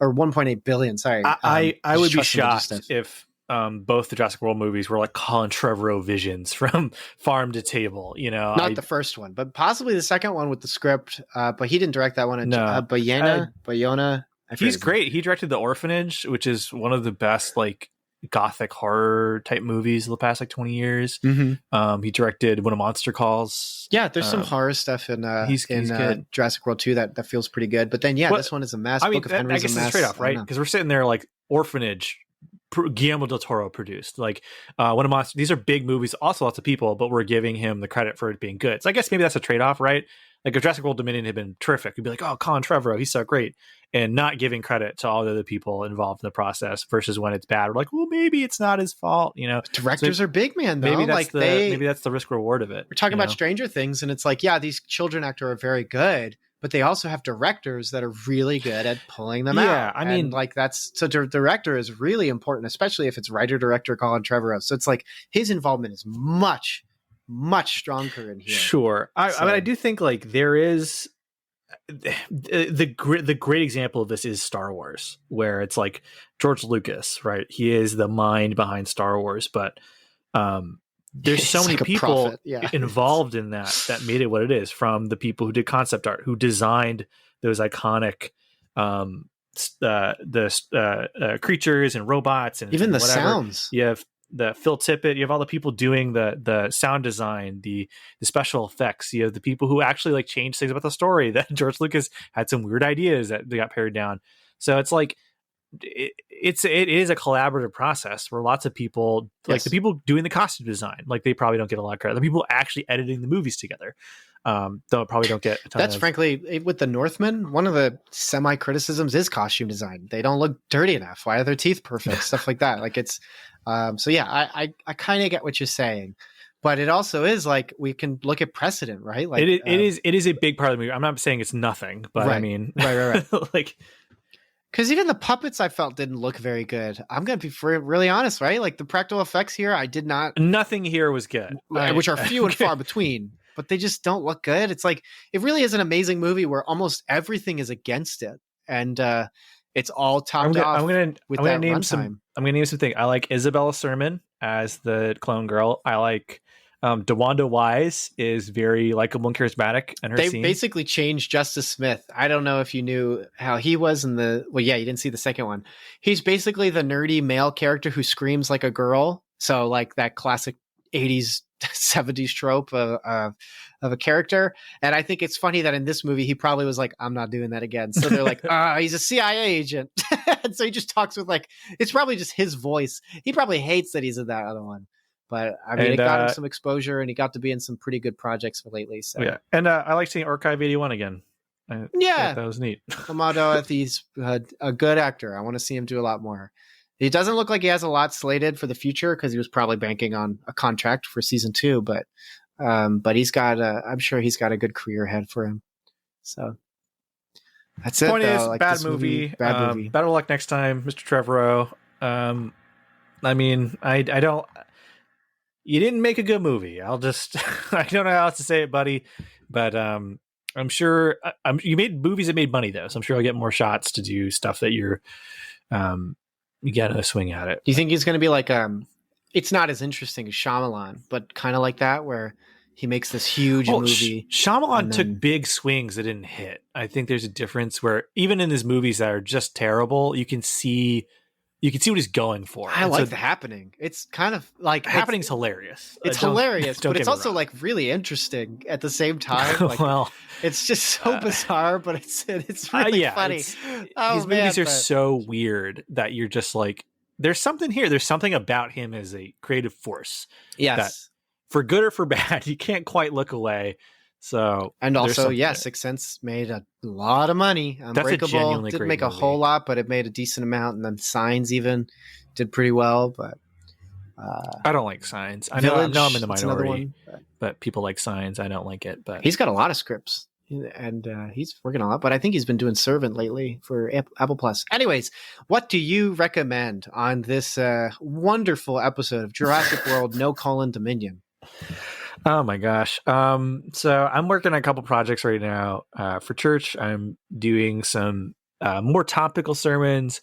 or 1.8 billion, sorry. I would be shocked if both the Jurassic World movies were like Colin Trevorrow visions from farm to table, Not the first one, but possibly the second one with the script. But he didn't direct that one. Bayona. He's great. He directed The Orphanage, which is one of the best like gothic horror type movies of the past like 20 years. Mm-hmm. He directed When a Monster Calls. Yeah, there's some horror stuff in Jurassic World 2 that feels pretty good. But then this one is a mess. I mean, Book of Henry's I guess a mess. It's trade off, right? Because we're sitting there like Orphanage, Guillermo del Toro produced, like When a Monster. These are big movies, also lots of people, but we're giving him the credit for it being good. So I guess maybe that's a trade off, right? Like if Jurassic World Dominion had been terrific, we'd be like, "Oh, Colin Trevorrow, he's so great," and not giving credit to all the other people involved in the process. Versus when it's bad, we're like, "Well, maybe it's not his fault," Directors are big, man. Though. Maybe that's the risk reward of it. We're talking about Stranger Things, and it's like, yeah, these children actors are very good, but they also have directors that are really good at pulling them out. Yeah, I mean, like director is really important, especially if it's writer-director Colin Trevorrow. So it's like his involvement is much stronger in here. Sure. I mean, I do think like there is the great example of this is Star Wars, where it's like George Lucas, right? He is the mind behind Star Wars, but there's so many people involved in that made it what it is, from the people who did concept art, who designed those iconic creatures and robots, and even the whatever. Sounds. You have the Phil Tippett, you have all the people doing the sound design, the special effects. You have the people who actually like change things about the story. That George Lucas had some weird ideas that they got pared down. So it's like it is a collaborative process where lots of people, like the people doing the costume design, like they probably don't get a lot of credit. The people actually editing the movies together probably don't get a ton. That's frankly, with the Northman, one of the semi criticisms is costume design. They don't look dirty enough. Why are their teeth perfect? Stuff like that. Like it's so yeah, I kind of get what you're saying, but it also is like we can look at precedent, right? Like it is a big part of the movie. I'm not saying it's nothing, but right. I mean, right. Like, because even the puppets I felt didn't look very good. I'm gonna be really honest, right? Like the practical effects here, I did not. Nothing here was good, which are few and far between. But they just don't look good. It's like it really is an amazing movie where almost everything is against it, and it's all topped off. I'm gonna name some things. I like Isabella Sermon as the clone girl. I like DeWanda Wise is very likable and charismatic, and they basically changed Justice Smith. I don't know if you knew how he was in the. Well, yeah, you didn't see the second one. He's basically the nerdy male character who screams like a girl. So like that classic 80s 70s trope of a character. And I think it's funny that in this movie he probably was like, I'm not doing that again. So they're like, he's a CIA agent. And so he just talks with like, it's probably just his voice. He probably hates that he's in that other one. But I mean, it got him some exposure, and he got to be in some pretty good projects lately. So yeah, and I like seeing Archive 81 again. That was neat. Amado, he's a good actor. I want to see him do a lot more. He doesn't look like he has a lot slated for the future because he was probably banking on a contract for season 2. But he's got I'm sure he's got a good career ahead for him. So that's it. Point is, like bad movie. Bad movie. Better luck next time, Mr. Trevorrow. I mean, I don't. You didn't make a good movie. I'll just. I don't know how else to say it, buddy. But I'm sure you made movies that made money though, so I'm sure I'll get more shots to do stuff that you get a swing at it. Do you think he's going to be like it's not as interesting as Shyamalan, but kind of like that where he makes this huge movie. Shyamalan took big swings that didn't hit. I think there's a difference where even in his movies that are just terrible, you can see what he's going for. I like The Happening. It's kind of like Happening's hilarious. It's hilarious, but it's also like really interesting at the same time. Like, well, it's just so bizarre, but it's really funny. His movies are so weird that you're just like, there's something here. There's something about him as a creative force. Yes. That, for good or for bad, you can't quite look away. So, and also, Sixth Sense made a lot of money. Unbreakable didn't make a whole lot, but it made a decent amount. And then Signs even did pretty well. But I don't like Signs. I know I'm in the minority, but people like Signs. I don't like it. But he's got a lot of scripts, and he's working on a lot. But I think he's been doing Servant lately for Apple Plus. Anyways, what do you recommend on this wonderful episode of Jurassic World Dominion? Oh my gosh. So I'm working on a couple projects right now for church. I'm doing some more topical sermons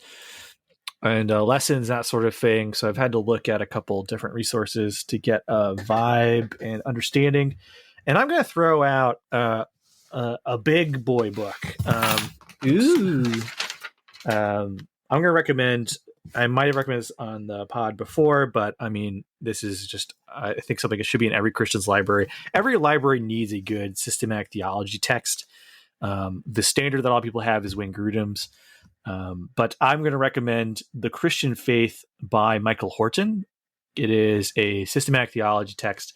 and lessons, that sort of thing. So I've had to look at a couple different resources to get a vibe and understanding. And I'm going to throw out a big boy book. I'm going to recommend, I might have recommended this on the pod before, but I mean, this is just, I think something that should be in every Christian's library. Every library needs a good systematic theology text. The standard that all people have is Wayne Grudem's. But I'm going to recommend The Christian Faith by Michael Horton. It is a systematic theology text,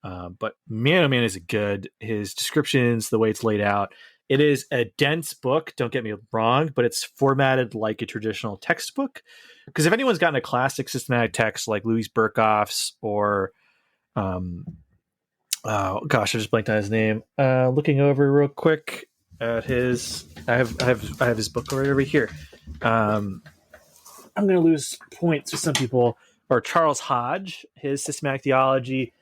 but man, oh man, is it good. His descriptions, the way it's laid out. It is a dense book, don't get me wrong, but it's formatted like a traditional textbook. Because if anyone's gotten a classic systematic text like Louis Berkhoff's or, oh gosh, I just blanked on his name. Looking over real quick at his, I have his book right over here. I'm going to lose points with some people. Or Charles Hodge, his systematic theology.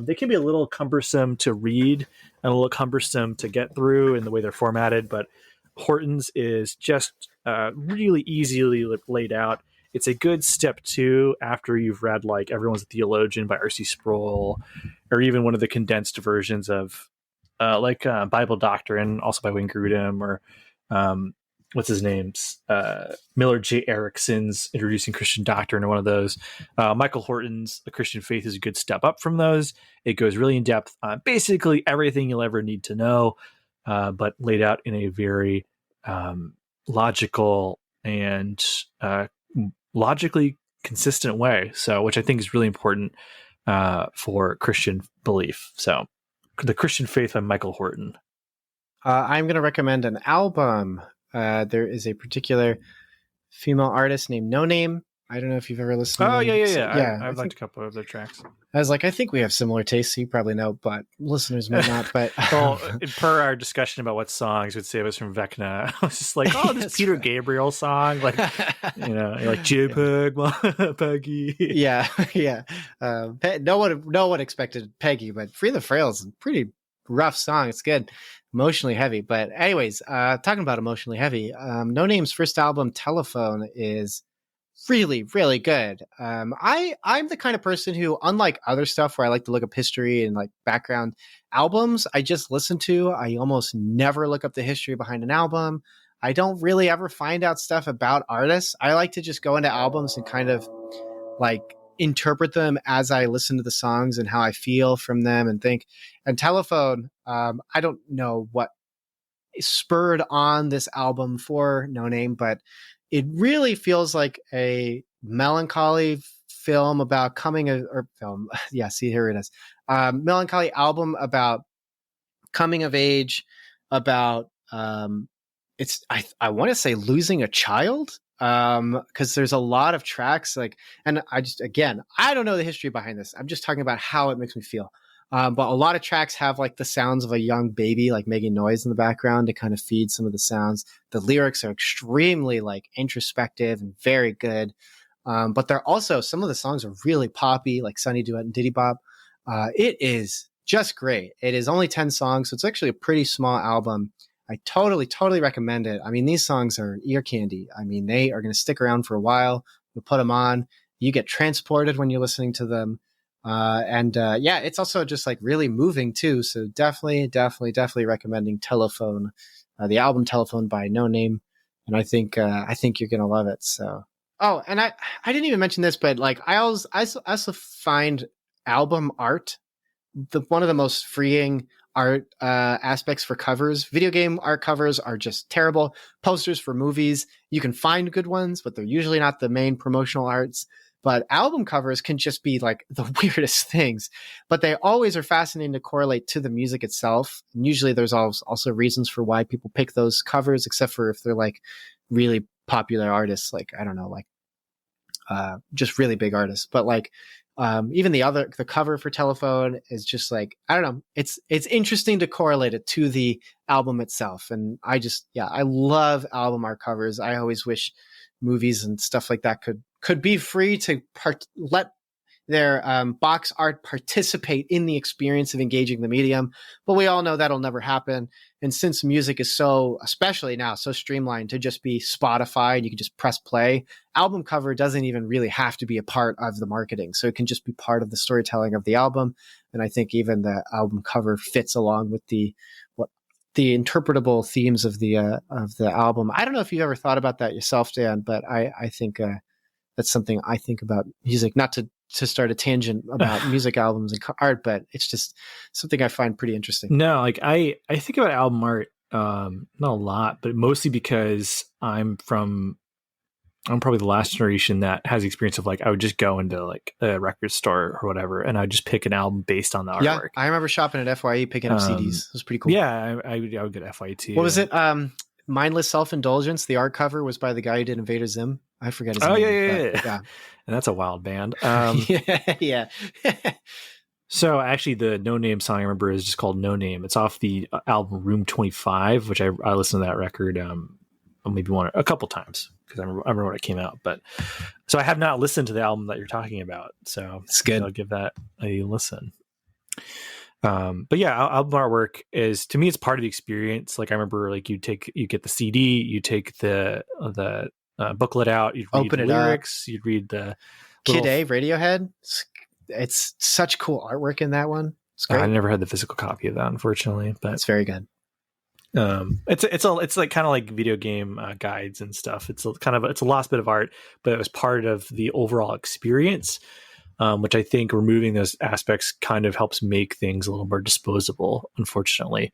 They can be a little cumbersome to read and a little cumbersome to get through in the way they're formatted, but Horton's is just really easily laid out. It's a good step two after you've read like Everyone's a Theologian by R.C. Sproul, or even one of the condensed versions of Bible Doctrine, also by Wayne Grudem, or what's his name's Miller J. Erickson's Introducing Christian Doctrine, or one of those. Michael Horton's The Christian Faith is a good step up from those. It goes really in depth on basically everything you'll ever need to know, but laid out in a very logical and logically consistent way. So, which I think is really important for Christian belief. So, The Christian Faith by Michael Horton. I'm going to recommend an album. There is a particular female artist named No Name. I don't know if you've ever listened to them. Yeah. I've liked a couple of their tracks. I was like, I think we have similar tastes. You probably know, but listeners might not. But well, per our discussion about what songs would save us from Vecna, I was just like, oh, this Peter right. Gabriel song, like, like JPEG, Peggy. Yeah. No one expected Peggy, but Free the Frail is a pretty rough song. It's good. Emotionally heavy. But anyways, talking about emotionally heavy, No Name's first album, Telephone, is really, really good. I'm the kind of person who, unlike other stuff where I like to look up history and like background albums, I just listen to. I almost never look up the history behind an album. I don't really ever find out stuff about artists. I like to just go into albums and kind of like interpret them as I listen to the songs and how I feel from them and think. And Telephone, I don't know what spurred on this album for No Name, but it really feels like a melancholy film about here it is. Melancholy album about coming of age, about I want to say losing a child. Because there's a lot of tracks and I don't know the history behind this. I'm just talking about how it makes me feel. But a lot of tracks have like the sounds of a young baby, like making noise in the background to kind of feed some of the sounds. The lyrics are extremely like introspective and very good. But they're also, some of the songs are really poppy, like Sunny Duet and Diddy Bop. It is just great. It is only 10 songs, so it's actually a pretty small album. I totally recommend it. I mean, these songs are ear candy. I mean, they are going to stick around for a while. You'll put them on. You get transported when you're listening to them. Yeah, it's also just like really moving too. So definitely recommending Telephone, the album Telephone by No Name. And I think you're going to love it. So, oh, and I didn't even mention this, but like I also find album art one of the most freeing art aspects for covers. Video game art covers are just terrible. Posters for movies, you can find good ones, but they're usually not the main promotional arts. But album covers can just be like the weirdest things, but they always are fascinating to correlate to the music itself. And usually there's also reasons for why people pick those covers, except for if they're like really popular artists, like, I don't know, like just really big artists. But like even the cover for Telephone is just like, I don't know, it's interesting to correlate it to the album itself. And I love album art covers. I always wish movies and stuff like that could be free to let their box art participate in the experience of engaging the medium. But we all know that'll never happen. And since music is so, especially now, so streamlined to just be Spotify and you can just press play, album cover doesn't even really have to be a part of the marketing. So it can just be part of the storytelling of the album. And I think even the album cover fits along with the interpretable themes of the album. I don't know if you've ever thought about that yourself, Dan, but I think that's something I think about music, not to start a tangent about music albums and art, but it's just something I find pretty interesting. No, like I think about album art, not a lot, but mostly because I'm probably the last generation that has experience of like, I would just go into like a record store or whatever, and I'd just pick an album based on the artwork. Yeah, I remember shopping at FYE, picking up CDs. It was pretty cool. Yeah, I would get FYE too. What was it? Mindless Self-Indulgence. The art cover was by the guy who did Invader Zim. I forget his name. Yeah. And that's a wild band. Yeah. So actually the No Name song I remember is just called No Name. It's off the album Room 25, which I listened to that record maybe a couple times because I remember when it came out. But so I have not listened to the album that you're talking about. So it's good. I'll give that a listen. But yeah, album artwork is, to me, it's part of the experience. Like I remember, like you get the CD, you take the booklet out, you'd read the lyrics, you'd read the Kid A, Radiohead. It's such cool artwork in that one. It's great. I never had the physical copy of that, unfortunately, but it's very good. It's like kind of like video game guides and stuff. It's a lost bit of art, but it was part of the overall experience, which I think removing those aspects kind of helps make things a little more disposable, unfortunately.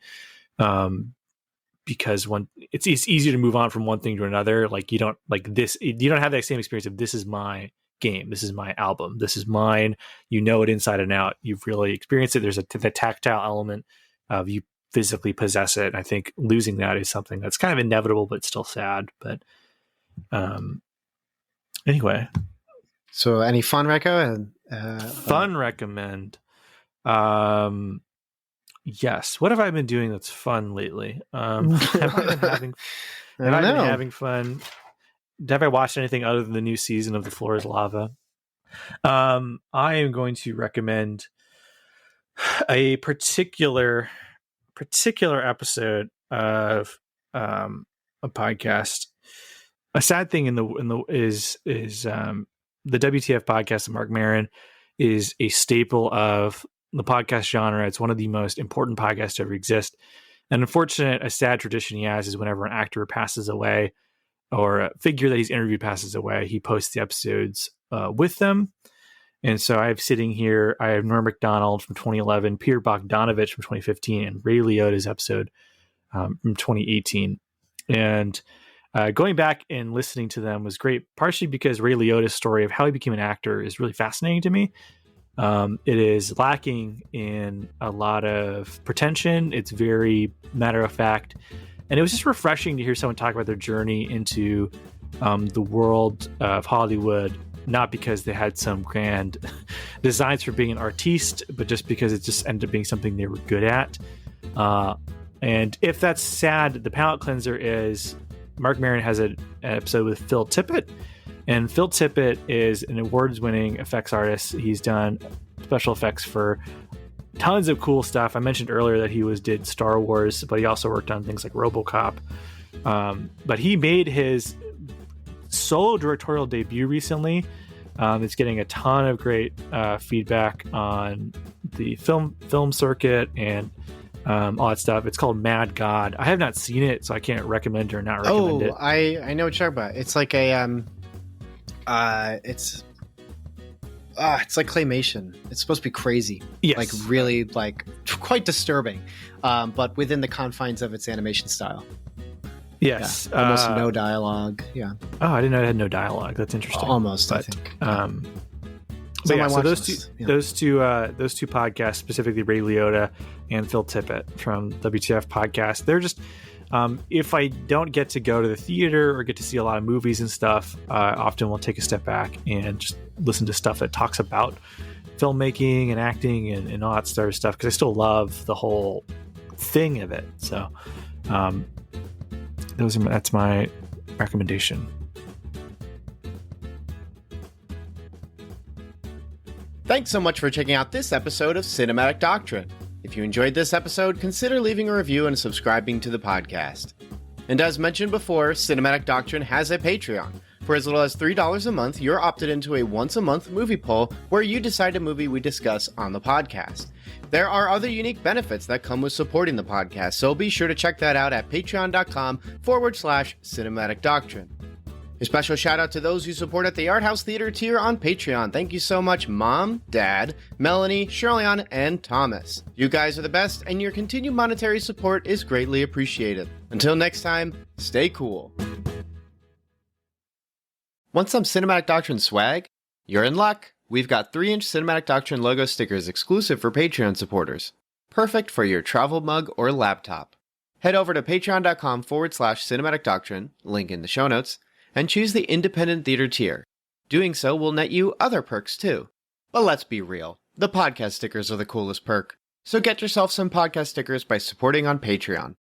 Because it's easier to move on from one thing to another. Like you don't have that same experience of, this is my game, this is my album, this is mine. You know it inside and out. You've really experienced it. There's the tactile element of you physically possess it. And I think losing that is something that's kind of inevitable, but still sad. But anyway. So any fun recommend? Yes. What have I been doing that's fun lately? Have I been having fun? Have I watched anything other than the new season of The Floor is Lava? I am going to recommend a particular episode of a podcast. A sad thing is the WTF podcast of Mark Maron is a staple of the podcast genre. It's one of the most important podcasts to ever exist. And a sad tradition he has is whenever an actor passes away or a figure that he's interviewed passes away, he posts the episodes with them. And so I have Norm Macdonald from 2011, Peter Bogdanovich from 2015, and Ray Liotta's episode from 2018. And going back and listening to them was great, partially because Ray Liotta's story of how he became an actor is really fascinating to me. It is lacking in a lot of pretension. It's very matter of fact. And it was just refreshing to hear someone talk about their journey into the world of Hollywood, not because they had some grand designs for being an artiste, but just because it just ended up being something they were good at. And if that's sad, the palate cleanser is Mark Maron has an episode with Phil Tippett, And Phil Tippett is an awards-winning effects artist. He's done special effects for tons of cool stuff. I mentioned earlier that he did Star Wars, but he also worked on things like RoboCop. But he made his solo directorial debut recently. It's getting a ton of great feedback on the film circuit and all that stuff. It's called Mad God. I have not seen it, so I can't recommend or not recommend it. I know what you're talking about. It's like a it's like claymation. It's supposed to be crazy. Yes. Like really like quite disturbing. But within the confines of its animation style. Yes. Yeah, almost no dialogue. Yeah. Oh, I didn't know it had no dialogue. That's interesting. Almost, but, I think. So those two podcasts, specifically Ray Liotta and Phil Tippett from WTF Podcast, they're just if I don't get to go to the theater or get to see a lot of movies and stuff, often we'll take a step back and just listen to stuff that talks about filmmaking and acting and all that sort of stuff, because I still love the whole thing of it. So that's my recommendation. Thanks so much for checking out this episode of Cinematic Doctrine. If you enjoyed this episode, consider leaving a review and subscribing to the podcast. And as mentioned before, Cinematic Doctrine has a Patreon. For as little as $3 a month, you're opted into a once-a-month movie poll where you decide a movie we discuss on the podcast. There are other unique benefits that come with supporting the podcast, so be sure to check that out at patreon.com/Cinematic Doctrine. A special shout out to those who support at the Art House Theater tier on Patreon. Thank you so much, Mom, Dad, Melanie, Shirley-Ann, and Thomas. You guys are the best, and your continued monetary support is greatly appreciated. Until next time, stay cool. Want some Cinematic Doctrine swag? You're in luck. We've got 3-inch Cinematic Doctrine logo stickers exclusive for Patreon supporters. Perfect for your travel mug or laptop. Head over to patreon.com/Cinematic Doctrine, link in the show notes, and choose the independent theater tier. Doing so will net you other perks too. But let's be real, the podcast stickers are the coolest perk. So get yourself some podcast stickers by supporting on Patreon.